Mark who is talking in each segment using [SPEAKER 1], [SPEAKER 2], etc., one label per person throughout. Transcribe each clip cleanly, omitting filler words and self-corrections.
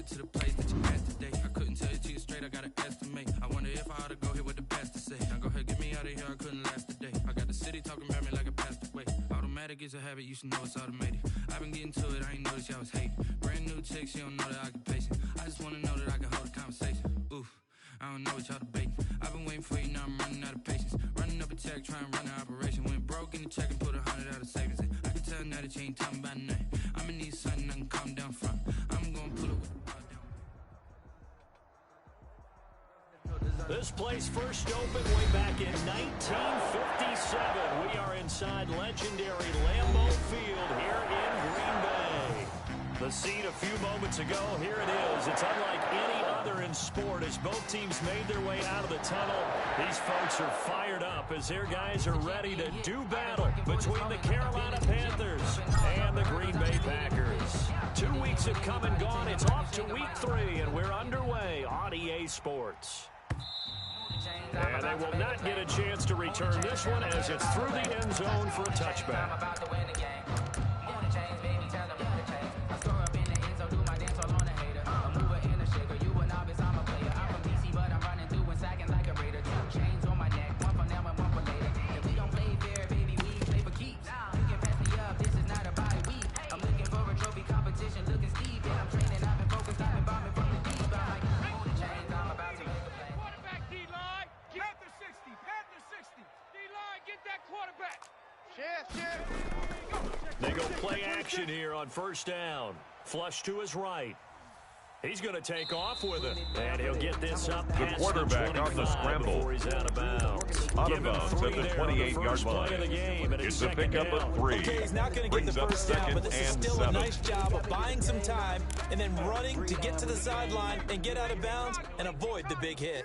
[SPEAKER 1] get to the place that you at today. I couldn't tell it to you straight, I gotta estimate. I wonder if I ought to go here with the pastor say. Now go ahead, get me out of here, I couldn't last today. I got the city talking about me like a passed away. Automatic is a habit, you should know it's automated. I've been getting to it, I ain't noticed y'all was hating. Brand new chick, she don't know the occupation. I just wanna know that I can hold a conversation. Oof, I don't know what y'all debating. I've been waiting for you, now I'm running out of patience. Running up a check, trying to run an operation. Went broke in the check and put 100 out of savings in. I can tell now that you ain't talking about nothing. I'ma need something I can calm down from. I'm gonna pull it with the ball down.
[SPEAKER 2] This place first opened way back in 1957. We are inside legendary Lambeau Field here in Green Bay. The scene a few moments ago, here it is. It's unlike any other in sport as both teams made their way out of the tunnel. These folks are fired up as their guys are ready to do battle between the Carolina Panthers and the Green Bay Packers. 2 weeks have come and gone. It's off to week 3, and we're underway on EA Sports. And they will not get a chance to return this one as it's through the end zone for a touchback. They go play action here on first down. Flush to his right. He's going to take off with it. And he'll get this up past
[SPEAKER 3] the quarterback on the scramble.
[SPEAKER 2] Before he's out of bounds.
[SPEAKER 3] Out of bounds at the 28-yard line. It's a pickup of 3.
[SPEAKER 4] Okay, he's not going to get the first down, but this is still a nice job of buying some time and then running to get to the sideline and get out of bounds and avoid the big hit.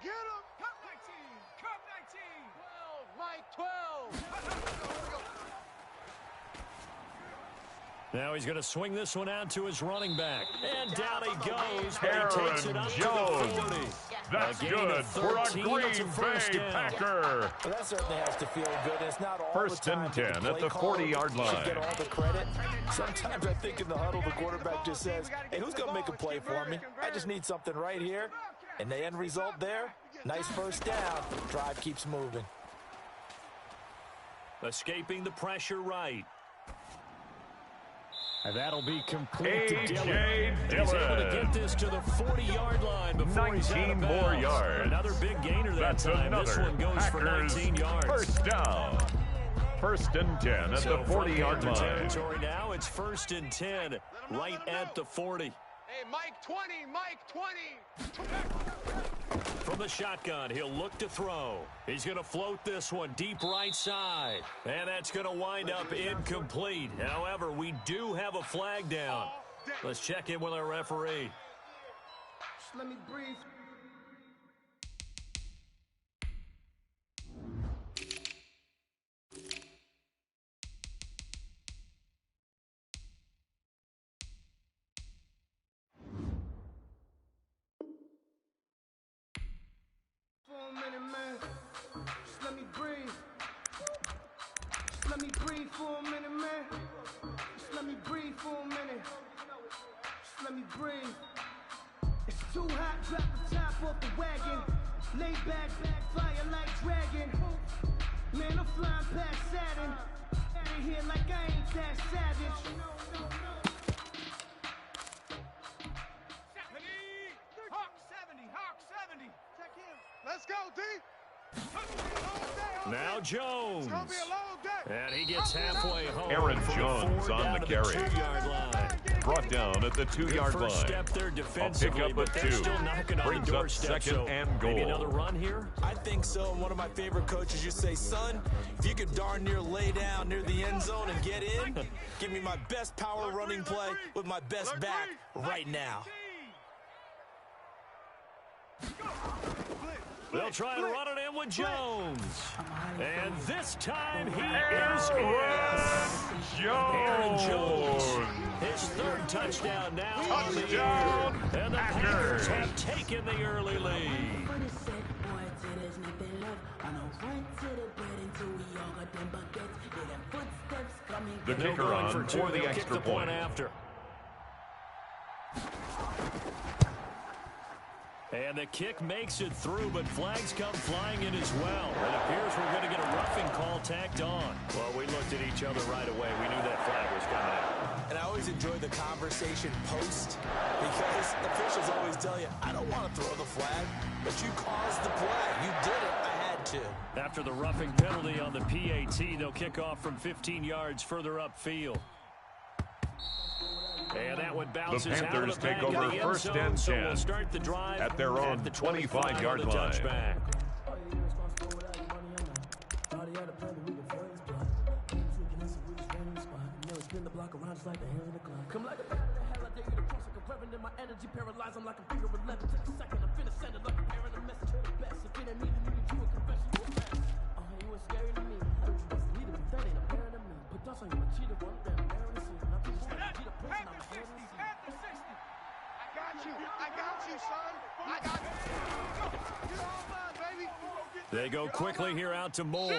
[SPEAKER 5] Get him! Cup 19! Cup 19! 12, Mike 12!
[SPEAKER 2] Now he's going to swing this one out to his running back. And down he goes, but
[SPEAKER 3] Aaron
[SPEAKER 2] he takes it up
[SPEAKER 3] Jones.
[SPEAKER 2] to the 40.
[SPEAKER 3] That's good for a Green Bay Packer.
[SPEAKER 4] Well, that certainly has to feel good. It's not all
[SPEAKER 3] First
[SPEAKER 4] the time
[SPEAKER 3] and 10
[SPEAKER 4] that the
[SPEAKER 3] at the
[SPEAKER 4] play
[SPEAKER 3] 40-yard
[SPEAKER 4] caller should
[SPEAKER 3] line.
[SPEAKER 4] get all the credit. Sometimes I think in the huddle, the quarterback just says, hey, who's going to make a play for me? I just need something right here. And the end result there, nice first down. Drive keeps moving.
[SPEAKER 2] Escaping the pressure right. And that'll be complete to
[SPEAKER 3] A.J.
[SPEAKER 2] Dillon. He's able to get this to the 40-yard line before he's out of
[SPEAKER 3] 19 more
[SPEAKER 2] bounds.
[SPEAKER 3] yards.
[SPEAKER 2] Another big gainer that
[SPEAKER 3] That's
[SPEAKER 2] time.
[SPEAKER 3] another
[SPEAKER 2] This one goes for
[SPEAKER 3] Packers
[SPEAKER 2] 19 yards.
[SPEAKER 3] first down. First and 10 at the 40-yard line.
[SPEAKER 2] Territory now. It's first and 10 right at the 40.
[SPEAKER 5] Hey, Mike 20! Mike 20!
[SPEAKER 2] From the shotgun, he'll look to throw. He's going to float this one deep right side. And that's going to wind up incomplete. However, we do have a flag down. Let's check in with our referee.
[SPEAKER 5] Just let me breathe. For a minute, man. Just let me breathe. Just let me breathe for a minute, man. Just let me breathe for a minute. Just let me breathe. It's too hot, drop the top off the wagon. Lay back, fire like dragon. Man, I'm flying past Saturn. Out of here like I ain't that savage. Hawk 70. Check him. Let's go, D.
[SPEAKER 2] Now Jones.
[SPEAKER 5] It's gonna be a long day.
[SPEAKER 2] And he gets halfway home.
[SPEAKER 3] Aaron
[SPEAKER 2] from
[SPEAKER 3] Jones
[SPEAKER 2] 4
[SPEAKER 3] on
[SPEAKER 2] down
[SPEAKER 3] the
[SPEAKER 2] to
[SPEAKER 3] carry.
[SPEAKER 2] 2-yard line.
[SPEAKER 3] Brought down at the 2-yard line.
[SPEAKER 2] First step there defensively,
[SPEAKER 3] a pick up
[SPEAKER 2] but
[SPEAKER 3] of
[SPEAKER 2] they're
[SPEAKER 3] 2.
[SPEAKER 2] still knocking on
[SPEAKER 3] Brings
[SPEAKER 2] the
[SPEAKER 3] up
[SPEAKER 2] doorstep.
[SPEAKER 3] second and
[SPEAKER 2] Maybe
[SPEAKER 3] goal.
[SPEAKER 2] another run here.
[SPEAKER 4] I think so. And one of my favorite coaches used to say, son, if you could darn near lay down near the end zone and get in, give me my best power running play with my best back right now.
[SPEAKER 2] They'll try and run it in with Jones. And this time he is in. Aaron Jones. His third touchdown now on the year. And the Packers have taken the early lead.
[SPEAKER 3] The kicker on for the extra point.
[SPEAKER 2] After. And the kick makes it through, but flags come flying in as well. It appears we're going to get a roughing call tacked on. Well, we looked at each other right away. We knew that flag was coming out.
[SPEAKER 4] And I always enjoy the conversation post because officials always tell you, I don't want to throw the flag, but you caused the play. You did it. I had to.
[SPEAKER 2] After the roughing penalty on the PAT, they'll kick off from 15 yards further upfield. And that one bounces
[SPEAKER 3] the Panthers
[SPEAKER 2] out of the
[SPEAKER 3] take over first and 10
[SPEAKER 2] so we'll start the drive
[SPEAKER 3] at their own 25-yard line.
[SPEAKER 2] Touchback. They go quickly here out to Moore.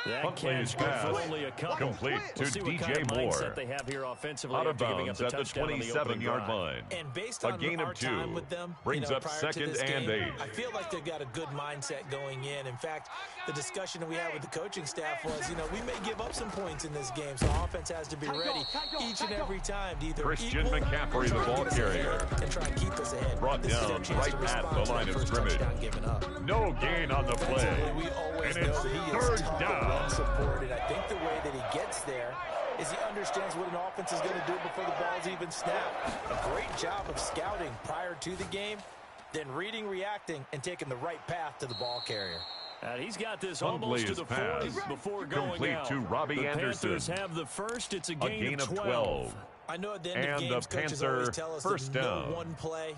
[SPEAKER 2] That catch good for only a couple.
[SPEAKER 3] Complete to DJ Moore.
[SPEAKER 2] They have here offensively
[SPEAKER 3] out of
[SPEAKER 2] after giving up
[SPEAKER 3] bounds
[SPEAKER 2] the
[SPEAKER 3] at the
[SPEAKER 2] touchdown on the opening
[SPEAKER 3] 27-yard
[SPEAKER 2] drive.
[SPEAKER 3] line.
[SPEAKER 4] And based
[SPEAKER 3] A
[SPEAKER 4] on
[SPEAKER 3] gain
[SPEAKER 4] our
[SPEAKER 3] of 2
[SPEAKER 4] time with them,
[SPEAKER 3] brings up
[SPEAKER 4] prior to
[SPEAKER 3] 2nd
[SPEAKER 4] this
[SPEAKER 3] and
[SPEAKER 4] game,
[SPEAKER 3] 8.
[SPEAKER 4] I feel like they've got a good mindset going in. In fact, the discussion we had with the coaching staff was, we may give up some points in this game, so offense has to be ready each and every time to either
[SPEAKER 3] Christian
[SPEAKER 4] equal
[SPEAKER 3] McCaffrey, the ball carrier,
[SPEAKER 4] and try and keep us ahead.
[SPEAKER 3] brought
[SPEAKER 4] This is
[SPEAKER 3] down
[SPEAKER 4] their chance
[SPEAKER 3] right
[SPEAKER 4] to
[SPEAKER 3] at
[SPEAKER 4] respond
[SPEAKER 3] the line
[SPEAKER 4] to
[SPEAKER 3] of
[SPEAKER 4] that first
[SPEAKER 3] scrimmage.
[SPEAKER 4] touchdown given up.
[SPEAKER 3] No gain on the play.
[SPEAKER 4] We always
[SPEAKER 3] And
[SPEAKER 4] know
[SPEAKER 3] it's
[SPEAKER 4] that he is
[SPEAKER 3] third
[SPEAKER 4] tough and
[SPEAKER 3] down.
[SPEAKER 4] well supported. I think the way that he gets there is he understands what an offense is going to do before the ball's even snapped. A great job of scouting prior to the game, then reading, reacting, and taking the right path to the ball carrier.
[SPEAKER 2] And he's got this
[SPEAKER 3] Huntley
[SPEAKER 2] almost to
[SPEAKER 3] is
[SPEAKER 2] the 40
[SPEAKER 3] passed.
[SPEAKER 2] before going
[SPEAKER 3] Complete
[SPEAKER 2] out.
[SPEAKER 3] to Robbie
[SPEAKER 2] the
[SPEAKER 3] Anderson.
[SPEAKER 2] Panthers have the first. It's a gain,
[SPEAKER 3] gain of
[SPEAKER 2] 12.
[SPEAKER 4] I know at the end of
[SPEAKER 3] And
[SPEAKER 4] games,
[SPEAKER 3] the
[SPEAKER 4] coaches always
[SPEAKER 3] Panther
[SPEAKER 4] tell us
[SPEAKER 3] first
[SPEAKER 4] that
[SPEAKER 3] down.
[SPEAKER 4] no one play,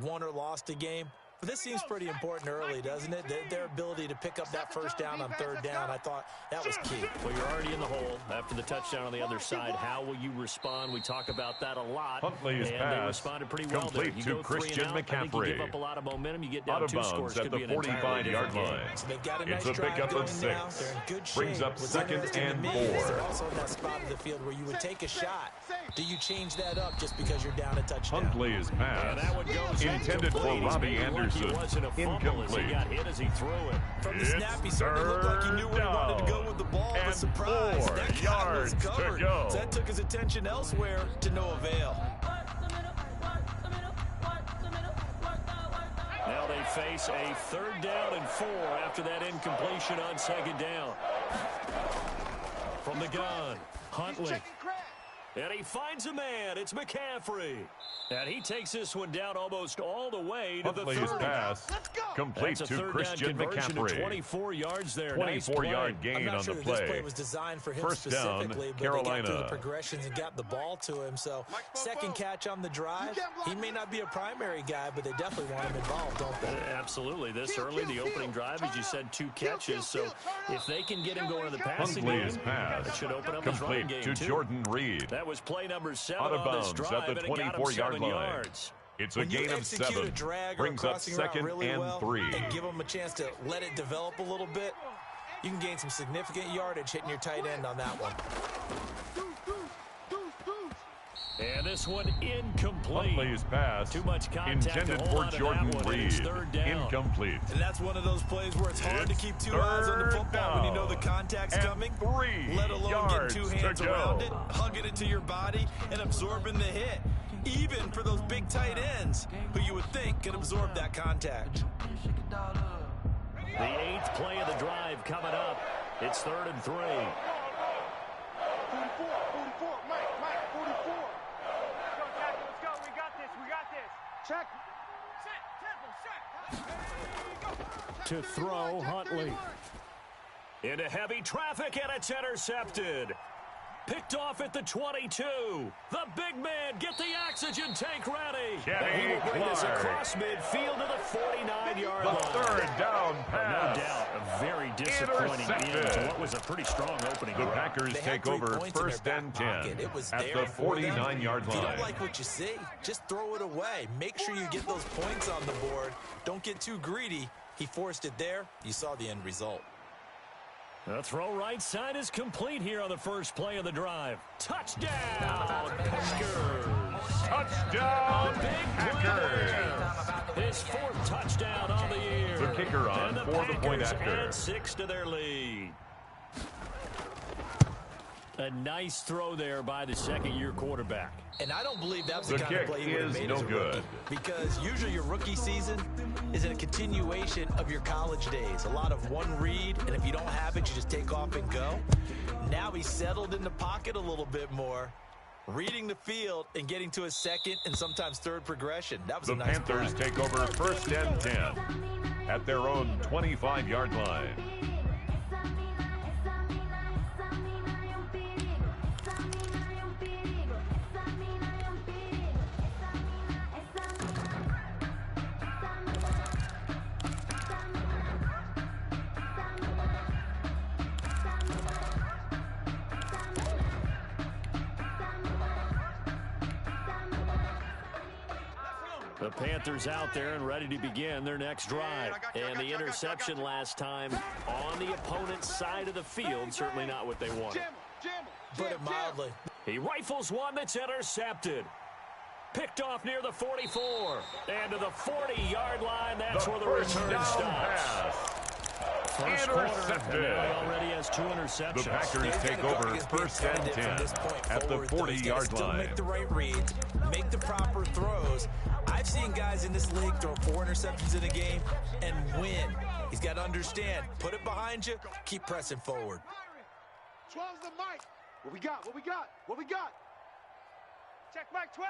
[SPEAKER 4] won or lost a game. But this seems pretty important early, doesn't it? Their ability to pick up that first down on third down, I thought that was key.
[SPEAKER 2] Well, you're already in the hole after the touchdown on the other side. How will you respond? We talk about that a lot.
[SPEAKER 3] Huntley is
[SPEAKER 2] and
[SPEAKER 3] passed.
[SPEAKER 2] they responded pretty well there.
[SPEAKER 3] Complete
[SPEAKER 2] You
[SPEAKER 3] to
[SPEAKER 2] go 3
[SPEAKER 3] Christian
[SPEAKER 2] and out, I think you give
[SPEAKER 3] McCaffrey.
[SPEAKER 2] up a lot of momentum. You get down
[SPEAKER 3] Out of
[SPEAKER 2] 2 scores.
[SPEAKER 3] bounds at
[SPEAKER 2] Could
[SPEAKER 3] the
[SPEAKER 2] be an entirely
[SPEAKER 3] 45-yard
[SPEAKER 2] different
[SPEAKER 3] line.
[SPEAKER 2] game.
[SPEAKER 4] So they've got a
[SPEAKER 3] It's
[SPEAKER 4] nice
[SPEAKER 3] a pickup
[SPEAKER 4] drive
[SPEAKER 3] of
[SPEAKER 4] going now.
[SPEAKER 3] 6.
[SPEAKER 4] They're in good shape.
[SPEAKER 3] Brings up
[SPEAKER 4] What's
[SPEAKER 3] 2nd
[SPEAKER 4] interesting to
[SPEAKER 3] and
[SPEAKER 4] me is
[SPEAKER 3] 4.
[SPEAKER 4] they're also in that spot of the field where you would take a shot. Do you change that up just because you're down a touchdown?
[SPEAKER 3] Huntley is
[SPEAKER 2] And
[SPEAKER 3] passed.
[SPEAKER 2] that one goes
[SPEAKER 3] Intended for
[SPEAKER 2] incomplete. He's
[SPEAKER 3] Robbie
[SPEAKER 2] maybe lucky
[SPEAKER 3] Anderson.
[SPEAKER 2] It wasn't a fumble as he
[SPEAKER 3] Incomplete.
[SPEAKER 2] got hit as he threw it.
[SPEAKER 4] From the
[SPEAKER 3] It's
[SPEAKER 4] snap, he certainly looked like he knew where he wanted to go with the ball.
[SPEAKER 3] And
[SPEAKER 4] But surprise,
[SPEAKER 3] 4
[SPEAKER 4] that guy was
[SPEAKER 3] yards to
[SPEAKER 4] covered.
[SPEAKER 3] go.
[SPEAKER 4] So that took his attention elsewhere to no avail.
[SPEAKER 2] Now they face a 3rd down and 4 after that incompletion on 2nd down. From the gun, Huntley. And he finds a man. It's McCaffrey. And he takes this one down almost all the way to
[SPEAKER 3] Huntley
[SPEAKER 2] the
[SPEAKER 3] is
[SPEAKER 2] 30.
[SPEAKER 3] passed. Complete
[SPEAKER 2] That's a
[SPEAKER 3] to
[SPEAKER 2] 3rd
[SPEAKER 3] Christian
[SPEAKER 2] down conversion to
[SPEAKER 3] McCaffrey.
[SPEAKER 2] 24 yards there. Nice
[SPEAKER 3] 24-yard
[SPEAKER 2] play.
[SPEAKER 4] I'm
[SPEAKER 3] gain
[SPEAKER 4] not
[SPEAKER 3] on
[SPEAKER 4] sure
[SPEAKER 3] the
[SPEAKER 4] that this play
[SPEAKER 3] play.
[SPEAKER 4] was designed for him
[SPEAKER 3] First down,
[SPEAKER 4] specifically, but they got through the
[SPEAKER 3] Carolina.
[SPEAKER 4] progressions and got the ball to him. So second catch on the drive. He may not be a primary guy, but they definitely want him involved, don't they?
[SPEAKER 2] Absolutely. This early, the opening drive, as you said, 2 catches. So if they can get him going to the passing
[SPEAKER 3] Huntley
[SPEAKER 2] game,
[SPEAKER 3] is passed.
[SPEAKER 2] it should open up his running
[SPEAKER 3] Complete
[SPEAKER 2] game,
[SPEAKER 3] to
[SPEAKER 2] too.
[SPEAKER 3] Jordan Reed.
[SPEAKER 2] That was play number 7
[SPEAKER 3] Out of
[SPEAKER 2] on this
[SPEAKER 3] bounds
[SPEAKER 2] drive,
[SPEAKER 3] at the
[SPEAKER 2] and it got him
[SPEAKER 3] 24-yard
[SPEAKER 2] 7
[SPEAKER 3] line.
[SPEAKER 2] yards.
[SPEAKER 3] It's a
[SPEAKER 4] When you
[SPEAKER 3] gain of
[SPEAKER 4] execute
[SPEAKER 3] 7.
[SPEAKER 4] a drag or
[SPEAKER 3] Brings
[SPEAKER 4] a
[SPEAKER 3] up
[SPEAKER 4] crossing route
[SPEAKER 3] 2nd
[SPEAKER 4] really
[SPEAKER 3] and
[SPEAKER 4] well
[SPEAKER 3] 3.
[SPEAKER 4] and give them a chance to let it develop a little bit, you can gain some significant yardage hitting your tight end on that one.
[SPEAKER 2] And this one incomplete.
[SPEAKER 3] Huntley is passed.
[SPEAKER 2] Too much contact
[SPEAKER 3] Intended
[SPEAKER 2] to hold
[SPEAKER 3] for
[SPEAKER 2] on to
[SPEAKER 3] Jordan
[SPEAKER 2] that one, and it's
[SPEAKER 3] Reed.
[SPEAKER 2] 3rd down.
[SPEAKER 3] Incomplete.
[SPEAKER 4] And that's one of those plays where it's hard to
[SPEAKER 3] It's
[SPEAKER 4] keep 2 eyes on the
[SPEAKER 3] 3rd
[SPEAKER 4] football when you know the
[SPEAKER 3] down.
[SPEAKER 4] contact's
[SPEAKER 3] And
[SPEAKER 4] coming,
[SPEAKER 3] 3
[SPEAKER 4] let alone
[SPEAKER 3] yards
[SPEAKER 4] getting 2
[SPEAKER 3] to
[SPEAKER 4] hands around
[SPEAKER 3] go.
[SPEAKER 4] it, hugging it to your body, and absorbing the hit. Even for those big tight ends who you would think could absorb that contact.
[SPEAKER 2] The 8th play of the drive coming up. It's 3rd and 3.
[SPEAKER 5] 44, Mike, 44. Let's go, we got this. Check.
[SPEAKER 2] To throw, Huntley. Into heavy traffic, and it's intercepted. Picked off at the 22. The big man, get the oxygen tank ready. And he will bring this across midfield to the 49-yard
[SPEAKER 3] The
[SPEAKER 2] line.
[SPEAKER 3] 3rd down
[SPEAKER 2] No
[SPEAKER 3] pass.
[SPEAKER 2] doubt, a very disappointing end to
[SPEAKER 3] Intercepted.
[SPEAKER 2] what was a pretty strong opening
[SPEAKER 3] The
[SPEAKER 2] drive.
[SPEAKER 3] Packers
[SPEAKER 4] They had
[SPEAKER 3] take
[SPEAKER 4] 3
[SPEAKER 3] over
[SPEAKER 4] points in their
[SPEAKER 3] 1st
[SPEAKER 4] back
[SPEAKER 3] and 10
[SPEAKER 4] pocket. It was
[SPEAKER 3] at
[SPEAKER 4] there
[SPEAKER 3] the
[SPEAKER 4] for them.
[SPEAKER 3] 49-yard
[SPEAKER 4] If you don't
[SPEAKER 3] line.
[SPEAKER 4] like what you see, just throw it away. Make sure you get those points on the board. Don't get too greedy. He forced it there. You saw the end result.
[SPEAKER 2] The throw right side is complete here on the first play of the drive. Touchdown, Packers.
[SPEAKER 3] Touchdown,
[SPEAKER 2] Big play
[SPEAKER 3] Packers.
[SPEAKER 2] there. His 4th touchdown on the year.
[SPEAKER 3] The kicker on
[SPEAKER 2] and the
[SPEAKER 3] for the point
[SPEAKER 2] Packers
[SPEAKER 3] after.
[SPEAKER 2] add 6 to their lead. A nice throw there by the second-year quarterback.
[SPEAKER 4] And I don't believe that was
[SPEAKER 3] The
[SPEAKER 4] the kind of
[SPEAKER 3] kick
[SPEAKER 4] play he would have
[SPEAKER 3] is
[SPEAKER 4] made
[SPEAKER 3] no
[SPEAKER 4] as a
[SPEAKER 3] good.
[SPEAKER 4] rookie. Because usually your rookie season is a continuation of your college days. A lot of one read, and if you don't have it, you just take off and go. Now he's settled in the pocket a little bit more, reading the field and getting to his second and sometimes third progression. That was
[SPEAKER 3] The
[SPEAKER 4] a nice
[SPEAKER 3] Panthers
[SPEAKER 4] play.
[SPEAKER 3] take over 1st and 10 at their own 25-yard line.
[SPEAKER 2] The Panthers out there and ready to begin their next drive. And the interception last time on the opponent's side of the field, certainly not what they wanted.
[SPEAKER 4] Put it mildly.
[SPEAKER 2] He rifles one that's intercepted. Picked off near the 44. And to the 40-yard line, that's where the return stops. First
[SPEAKER 3] Intercepted.
[SPEAKER 2] quarter, and he already has 2 interceptions.
[SPEAKER 3] The Packers take over 1st and 10 at the 40-yard
[SPEAKER 4] Still
[SPEAKER 3] line.
[SPEAKER 4] make the right reads, make the proper throws. I've seen guys in this league throw 4 interceptions in a game and win. He's got to understand, put it behind you, keep pressing forward.
[SPEAKER 5] 12's the mic. What we got? What we got? What we got? Check Mike 12.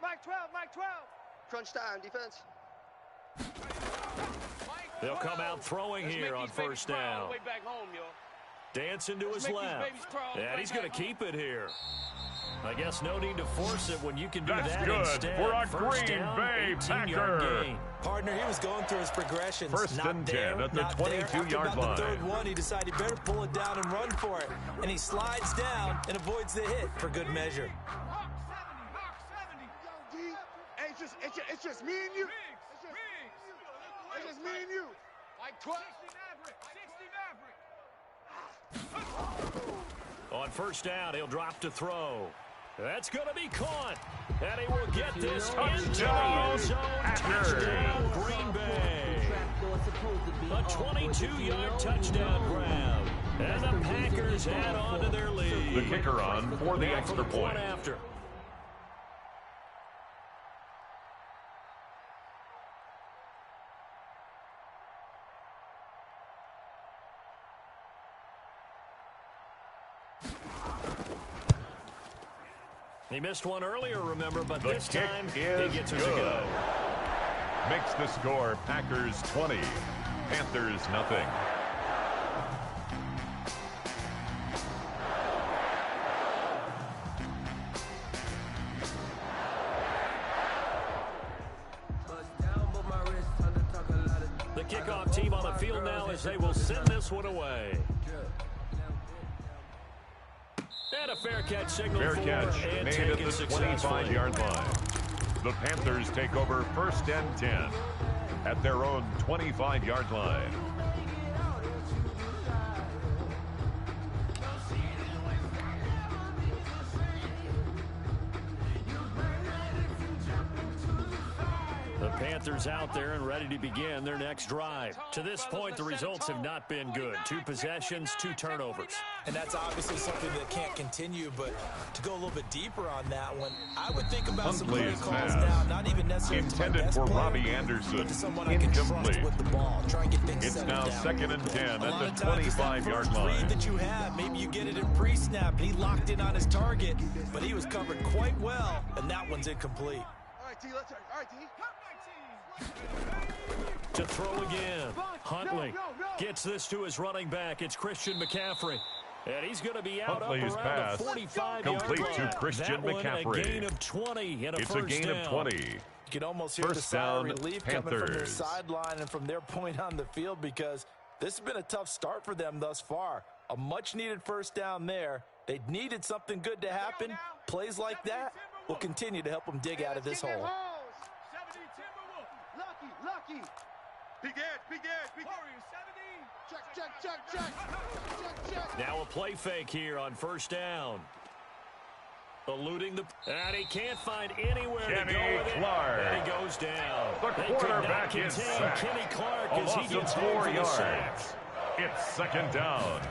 [SPEAKER 5] Mike 12. Mike 12.
[SPEAKER 6] Crunch time, defense.
[SPEAKER 2] They'll come out throwing here on 1st down. Dancing to his left. And he's going to keep it here. I guess no need to force it when you can do
[SPEAKER 3] That's
[SPEAKER 2] that
[SPEAKER 3] good
[SPEAKER 2] instead.
[SPEAKER 3] for a
[SPEAKER 2] 1st
[SPEAKER 3] Green
[SPEAKER 2] down,
[SPEAKER 3] Bay
[SPEAKER 2] 18-yard
[SPEAKER 3] Packer.
[SPEAKER 2] gain.
[SPEAKER 4] Partner, he was going through his progressions.
[SPEAKER 3] 1st
[SPEAKER 4] Not
[SPEAKER 3] and
[SPEAKER 4] there,
[SPEAKER 3] 10 at the
[SPEAKER 4] not there. After
[SPEAKER 3] 22-yard
[SPEAKER 4] about
[SPEAKER 3] line.
[SPEAKER 4] the 3rd one, he decided he better pull it down and run for it. And he slides down and avoids the hit for good measure.
[SPEAKER 5] Hawk 70. Yo, D. Hey, it's just me and you. It's just me and you. Like 12. 60 Maverick.
[SPEAKER 2] On 1st down, he'll drop to throw. That's going to be caught. And he will get this into the end zone. Touchdown, Green Bay. A 22-yard touchdown grab. And the Packers add on to their lead.
[SPEAKER 3] The kicker on for the
[SPEAKER 2] Now
[SPEAKER 3] extra
[SPEAKER 2] the point
[SPEAKER 3] point.
[SPEAKER 2] after. He missed one earlier, remember, but
[SPEAKER 3] The
[SPEAKER 2] this
[SPEAKER 3] kick
[SPEAKER 2] time
[SPEAKER 3] is
[SPEAKER 2] he gets it to
[SPEAKER 3] good.
[SPEAKER 2] go.
[SPEAKER 3] Makes the score Packers 20, Panthers nothing.
[SPEAKER 2] The kickoff team on the field now as they will send this one away. And a fair catch signal
[SPEAKER 3] Fair
[SPEAKER 2] for
[SPEAKER 3] catch
[SPEAKER 2] and
[SPEAKER 3] made at
[SPEAKER 2] taken
[SPEAKER 3] the
[SPEAKER 2] successfully.
[SPEAKER 3] 25-yard line. The Panthers take over 1st and 10 at their own 25-yard line.
[SPEAKER 2] The Panthers out there and ready to begin their next drive. To this point, the results have not been good. 2 possessions, 2 turnovers.
[SPEAKER 4] And that's obviously something that can't continue, but to go a little bit deeper on that one, I would think about some
[SPEAKER 3] Huntley's
[SPEAKER 4] play calls
[SPEAKER 3] pass.
[SPEAKER 4] now, not even necessarily to my
[SPEAKER 3] Intended
[SPEAKER 4] best
[SPEAKER 3] for
[SPEAKER 4] player,
[SPEAKER 3] Robbie Anderson.
[SPEAKER 4] but to someone I can trust
[SPEAKER 3] Incomplete.
[SPEAKER 4] with the ball. Try and get things
[SPEAKER 3] It's
[SPEAKER 4] settled
[SPEAKER 3] now
[SPEAKER 4] down.
[SPEAKER 3] 2nd and 10
[SPEAKER 4] A
[SPEAKER 3] at
[SPEAKER 4] lot
[SPEAKER 3] the
[SPEAKER 4] of times it's that
[SPEAKER 3] 25-yard
[SPEAKER 4] first
[SPEAKER 3] line.
[SPEAKER 4] read that you have. Maybe you get it in pre-snap. He locked in on his target, but he was covered quite well, and that one's incomplete.
[SPEAKER 5] All right, T, let's turn. All right, T.
[SPEAKER 2] To throw again. Huntley gets this to his running back. It's Christian McCaffrey. And he's going to be out
[SPEAKER 3] Huntley's
[SPEAKER 2] up around
[SPEAKER 3] pass
[SPEAKER 2] the 45-yard
[SPEAKER 3] complete
[SPEAKER 2] line.
[SPEAKER 3] to Christian
[SPEAKER 2] That one,
[SPEAKER 3] McCaffrey.
[SPEAKER 2] a gain of 20 and a
[SPEAKER 3] It's a
[SPEAKER 2] first
[SPEAKER 3] gain
[SPEAKER 2] down.
[SPEAKER 3] of 20.
[SPEAKER 4] You can almost hear the
[SPEAKER 3] First
[SPEAKER 4] sigh of
[SPEAKER 3] down,
[SPEAKER 4] relief coming from their
[SPEAKER 3] Panthers.
[SPEAKER 4] sideline and from their point on the field, because this has been a tough start for them thus far. A much-needed first down there. They needed something good to happen. Plays like that will continue to help them dig out of this hole.
[SPEAKER 5] Lucky. Big edge. Check.
[SPEAKER 2] Now a play fake here on first down. Eluding the... And he can't find anywhere
[SPEAKER 3] Kenny
[SPEAKER 2] to go with it.
[SPEAKER 3] Clark.
[SPEAKER 2] And he goes down.
[SPEAKER 3] The quarterback is sacked.
[SPEAKER 2] Kenny Clark
[SPEAKER 3] A
[SPEAKER 2] as he
[SPEAKER 3] loss
[SPEAKER 2] gets
[SPEAKER 3] of
[SPEAKER 2] home
[SPEAKER 3] 4
[SPEAKER 2] for the sack.
[SPEAKER 3] yards. It's second down.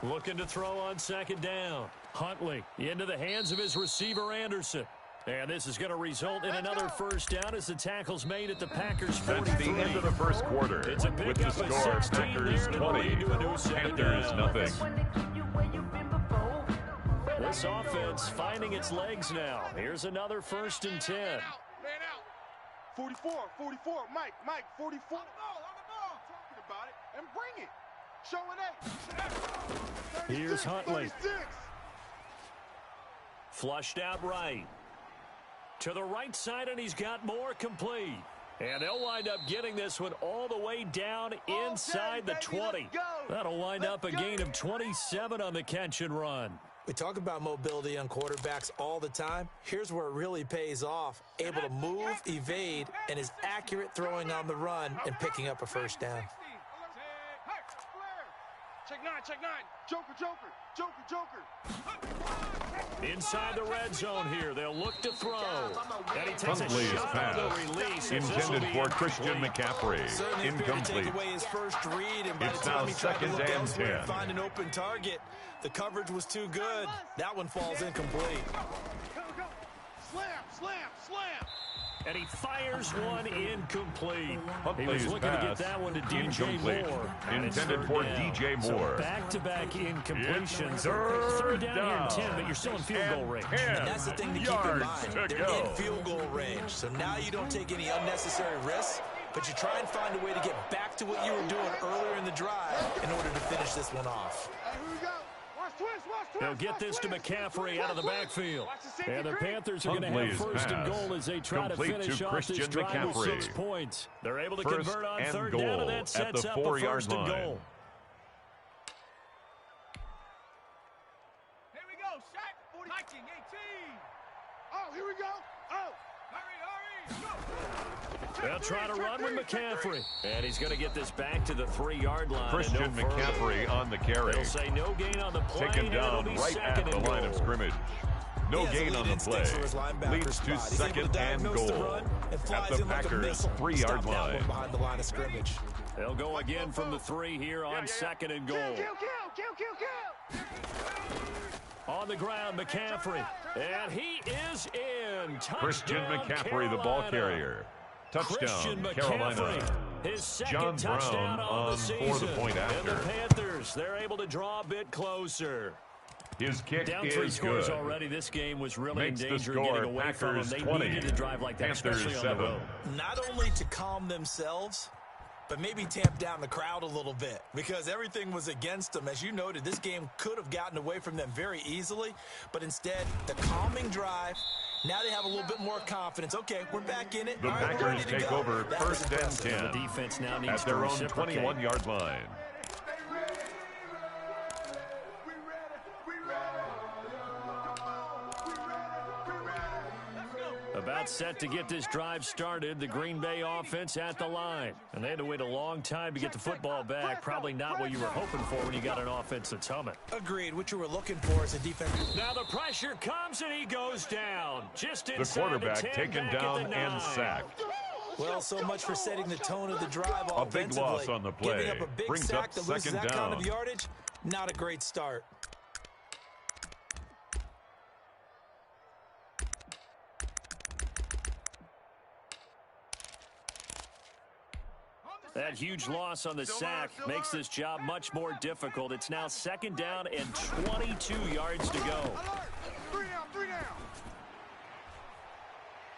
[SPEAKER 2] Looking to throw on second down. Huntley into the hands of his receiver, Anderson. And this is going to result in another first down as the tackle's made at the Packers' 43.
[SPEAKER 3] That's the end of the first quarter.
[SPEAKER 2] It's a
[SPEAKER 3] With the
[SPEAKER 2] pickup of
[SPEAKER 3] score,
[SPEAKER 2] 16
[SPEAKER 3] Packers
[SPEAKER 2] there to
[SPEAKER 3] 20,
[SPEAKER 2] lead to a new second
[SPEAKER 3] Panthers
[SPEAKER 2] down.
[SPEAKER 3] nothing.
[SPEAKER 2] This offense finding its legs now. Here's another 1st and 10.
[SPEAKER 5] Man out. 44, Mike, 44. On the ball, talking about it, and bring it. Showing that.
[SPEAKER 2] Here's Huntley.
[SPEAKER 5] 36.
[SPEAKER 2] Flushed out right. To the right side, and he's got more complete. And they'll wind up getting this one all the way down inside the 20. That'll wind up a gain of 27 on the catch and run.
[SPEAKER 4] We talk about mobility on quarterbacks all the time. Here's where it really pays off. Able to move, evade, and is accurate throwing on the run and picking up a first down.
[SPEAKER 5] Check nine. Joker.
[SPEAKER 2] Inside the red zone here. They'll look to throw. And he takes
[SPEAKER 3] Huntley's
[SPEAKER 2] a shot on the
[SPEAKER 3] pass
[SPEAKER 2] release.
[SPEAKER 3] intended for Christian McCaffrey.
[SPEAKER 4] Certainly appeared to
[SPEAKER 3] Incomplete.
[SPEAKER 4] take away his first read, and by
[SPEAKER 3] It's
[SPEAKER 4] the time
[SPEAKER 3] now
[SPEAKER 4] he tried to
[SPEAKER 3] second
[SPEAKER 4] look
[SPEAKER 3] and
[SPEAKER 4] elsewhere
[SPEAKER 3] 10.
[SPEAKER 4] and find an open target, the coverage was too good. That one falls incomplete.
[SPEAKER 5] Go. Slam.
[SPEAKER 2] And he fires one incomplete. He
[SPEAKER 3] Huntley's
[SPEAKER 2] was looking to get
[SPEAKER 3] pass
[SPEAKER 2] that one to DJ
[SPEAKER 3] incomplete.
[SPEAKER 2] Moore. And it's
[SPEAKER 3] Intended
[SPEAKER 2] third
[SPEAKER 3] for
[SPEAKER 2] down.
[SPEAKER 3] DJ
[SPEAKER 2] So
[SPEAKER 3] Moore.
[SPEAKER 2] back-to-back incompletions.
[SPEAKER 3] It's
[SPEAKER 2] Third down here in
[SPEAKER 3] down.
[SPEAKER 2] 10, but you're still in field goal range.
[SPEAKER 4] And that's the thing to keep in
[SPEAKER 3] yards
[SPEAKER 4] mind.
[SPEAKER 3] to
[SPEAKER 4] They're
[SPEAKER 3] go.
[SPEAKER 4] in field goal range. So now you don't take any unnecessary risks, but you try and find a way to get back to what you were doing earlier in the drive in order to finish this one off.
[SPEAKER 5] Hey, here we go. Watch twist.
[SPEAKER 2] They'll get this to McCaffrey out of the backfield.
[SPEAKER 5] Watch the safety
[SPEAKER 2] And the
[SPEAKER 5] creep.
[SPEAKER 2] Panthers are going to have
[SPEAKER 3] Huntley's
[SPEAKER 2] first and
[SPEAKER 3] pass
[SPEAKER 2] goal as they try to
[SPEAKER 3] complete
[SPEAKER 2] finish
[SPEAKER 3] to
[SPEAKER 2] off
[SPEAKER 3] Christian
[SPEAKER 2] this drive with
[SPEAKER 3] McCaffrey.
[SPEAKER 2] 6 points. They're able to
[SPEAKER 3] First
[SPEAKER 2] convert on
[SPEAKER 3] and
[SPEAKER 2] third
[SPEAKER 3] goal
[SPEAKER 2] down, and
[SPEAKER 3] at
[SPEAKER 2] that sets
[SPEAKER 3] the
[SPEAKER 2] up a
[SPEAKER 3] 4-yard
[SPEAKER 2] first and
[SPEAKER 3] line.
[SPEAKER 2] goal.
[SPEAKER 5] Here we go. Shaq. 40. 19, 18. Oh, here we go. Oh. Hurry. Go.
[SPEAKER 2] They'll try to run with McCaffrey. And he's going to get this back to the 3-yard line.
[SPEAKER 3] Christian
[SPEAKER 2] and no further.
[SPEAKER 3] McCaffrey on the carry.
[SPEAKER 2] They'll say no gain on the play.
[SPEAKER 3] Taken
[SPEAKER 2] and it'll
[SPEAKER 3] down
[SPEAKER 2] be
[SPEAKER 3] right
[SPEAKER 2] second
[SPEAKER 3] at the
[SPEAKER 2] and
[SPEAKER 3] line of
[SPEAKER 2] goal.
[SPEAKER 3] scrimmage. No
[SPEAKER 4] He has
[SPEAKER 3] gain
[SPEAKER 4] elite
[SPEAKER 3] on the
[SPEAKER 4] instincts
[SPEAKER 3] play.
[SPEAKER 4] for his linebacker
[SPEAKER 3] Leads to
[SPEAKER 4] spot. He's able
[SPEAKER 3] second
[SPEAKER 4] to
[SPEAKER 3] and
[SPEAKER 4] diagnose the
[SPEAKER 3] goal
[SPEAKER 4] run and
[SPEAKER 3] at
[SPEAKER 4] flies
[SPEAKER 3] the
[SPEAKER 4] in like a
[SPEAKER 3] Packers'
[SPEAKER 4] missile.
[SPEAKER 3] 3-yard
[SPEAKER 4] Stop that one
[SPEAKER 3] line.
[SPEAKER 4] behind the line of scrimmage.
[SPEAKER 2] They'll go again from the 3 here on second and goal.
[SPEAKER 5] Kill.
[SPEAKER 2] On the ground, McCaffrey. And he is in.
[SPEAKER 3] Christian
[SPEAKER 2] Touchdown,
[SPEAKER 3] McCaffrey, the ball
[SPEAKER 2] Carolina.
[SPEAKER 3] carrier.
[SPEAKER 2] Christian
[SPEAKER 3] Touchdown,
[SPEAKER 2] McCaffrey,
[SPEAKER 3] Carolina.
[SPEAKER 2] his second
[SPEAKER 3] John
[SPEAKER 2] touchdown
[SPEAKER 3] Brown
[SPEAKER 2] on the
[SPEAKER 3] on
[SPEAKER 2] season.
[SPEAKER 3] for the point
[SPEAKER 2] And the
[SPEAKER 3] after.
[SPEAKER 2] Panthers, they're able to draw a bit closer.
[SPEAKER 3] His kick
[SPEAKER 2] Down 3
[SPEAKER 3] is
[SPEAKER 2] scores
[SPEAKER 3] good.
[SPEAKER 2] already. This game was really
[SPEAKER 3] Makes
[SPEAKER 2] in
[SPEAKER 3] the
[SPEAKER 2] danger of
[SPEAKER 3] score
[SPEAKER 2] getting away from them.
[SPEAKER 3] Packers
[SPEAKER 2] They
[SPEAKER 3] 20,
[SPEAKER 2] needed to drive like that,
[SPEAKER 3] Panthers
[SPEAKER 2] especially on
[SPEAKER 3] 7.
[SPEAKER 2] the road.
[SPEAKER 4] Not only to calm themselves, but maybe tamp down the crowd a little bit because everything was against them. As you noted, this game could have gotten away from them very easily, but instead, the calming drive, now they have a little bit more confidence. Okay, we're back in it.
[SPEAKER 3] The
[SPEAKER 4] All right, we're ready
[SPEAKER 3] Packers
[SPEAKER 4] to
[SPEAKER 3] take
[SPEAKER 4] go.
[SPEAKER 3] over
[SPEAKER 4] That was
[SPEAKER 3] first and
[SPEAKER 4] impressive.
[SPEAKER 3] 10
[SPEAKER 2] The defense now needs
[SPEAKER 3] at
[SPEAKER 2] to
[SPEAKER 3] their own
[SPEAKER 2] reciprocate.
[SPEAKER 3] 21-yard line.
[SPEAKER 2] About set to get this drive started, the Green Bay offense at the line. And they had to wait a long time to get the football back. Probably not what you were hoping for when you got an offense that's humming.
[SPEAKER 4] Agreed. What you were looking for is a defense.
[SPEAKER 2] Now the pressure comes and he goes down. Just
[SPEAKER 3] The
[SPEAKER 2] inside
[SPEAKER 3] quarterback
[SPEAKER 2] the 10,
[SPEAKER 3] taken
[SPEAKER 2] back at
[SPEAKER 3] down
[SPEAKER 2] the 9.
[SPEAKER 3] and sacked.
[SPEAKER 4] Well, so much for setting the tone of the drive
[SPEAKER 3] A big
[SPEAKER 4] offensively.
[SPEAKER 3] loss on the play.
[SPEAKER 4] Giving up a big
[SPEAKER 3] Brings
[SPEAKER 4] sack
[SPEAKER 3] up
[SPEAKER 4] that loses
[SPEAKER 3] second
[SPEAKER 4] that kind of
[SPEAKER 3] down.
[SPEAKER 4] yardage, not a great start.
[SPEAKER 2] That huge loss on the sack makes this job much more difficult. It's now second down and 22 yards to go.
[SPEAKER 5] 3 down.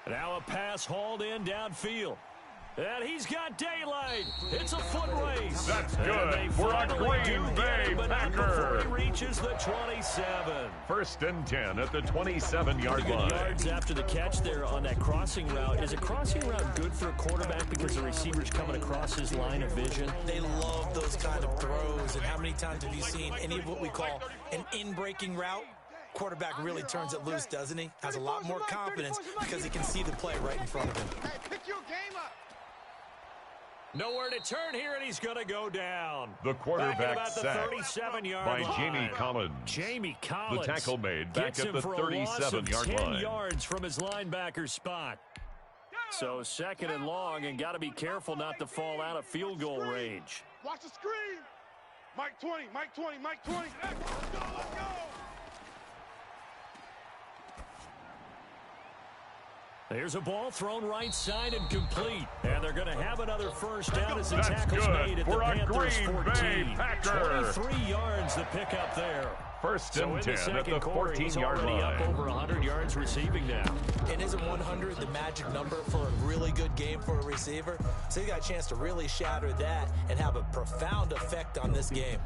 [SPEAKER 2] Now a pass hauled in downfield. And he's got daylight. It's a foot race.
[SPEAKER 3] That's
[SPEAKER 2] And
[SPEAKER 3] good
[SPEAKER 2] they
[SPEAKER 3] for a
[SPEAKER 2] finally
[SPEAKER 3] Green
[SPEAKER 2] do get
[SPEAKER 3] Bay
[SPEAKER 2] it, but not
[SPEAKER 3] Packer.
[SPEAKER 2] before he reaches the 27.
[SPEAKER 3] First and 10 at the 27-yard
[SPEAKER 2] Good
[SPEAKER 3] line.
[SPEAKER 2] yards after the catch there on that crossing route. Is a crossing route good for a quarterback because the receiver's coming across his line of vision?
[SPEAKER 4] They love those kind of throws. And how many times have you seen any of what we call an in-breaking route? Quarterback really turns it loose, doesn't he? Has a lot more confidence because he can see the play right in front of him.
[SPEAKER 5] Hey, pick your game up.
[SPEAKER 2] Nowhere to turn here, and he's going to go down.
[SPEAKER 3] The quarterback
[SPEAKER 2] back at about the
[SPEAKER 3] sacked
[SPEAKER 2] 37-yard
[SPEAKER 3] by
[SPEAKER 2] line.
[SPEAKER 3] Jamie Collins.
[SPEAKER 2] Jamie Collins.
[SPEAKER 3] The tackle made back
[SPEAKER 2] gets
[SPEAKER 3] at
[SPEAKER 2] him
[SPEAKER 3] the
[SPEAKER 2] for a loss of
[SPEAKER 3] 37-yard
[SPEAKER 2] 10
[SPEAKER 3] line.
[SPEAKER 2] yards from his linebacker spot. So second and long, and got to be careful not to fall out of field goal range.
[SPEAKER 7] Watch the screen. Mike 20, Mike 20, Mike 20. Let's go, let's go.
[SPEAKER 2] There's a ball thrown right side and complete. And they're going to have another first down as the tackle's made at the Panthers 14. 23 yards the pickup there.
[SPEAKER 3] First and 10 at the 14-yard line.
[SPEAKER 2] Up over 100 yards receiving now.
[SPEAKER 4] And isn't 100 the magic number for a really good game for a receiver? So he got a chance to really shatter that and have a profound effect on this game.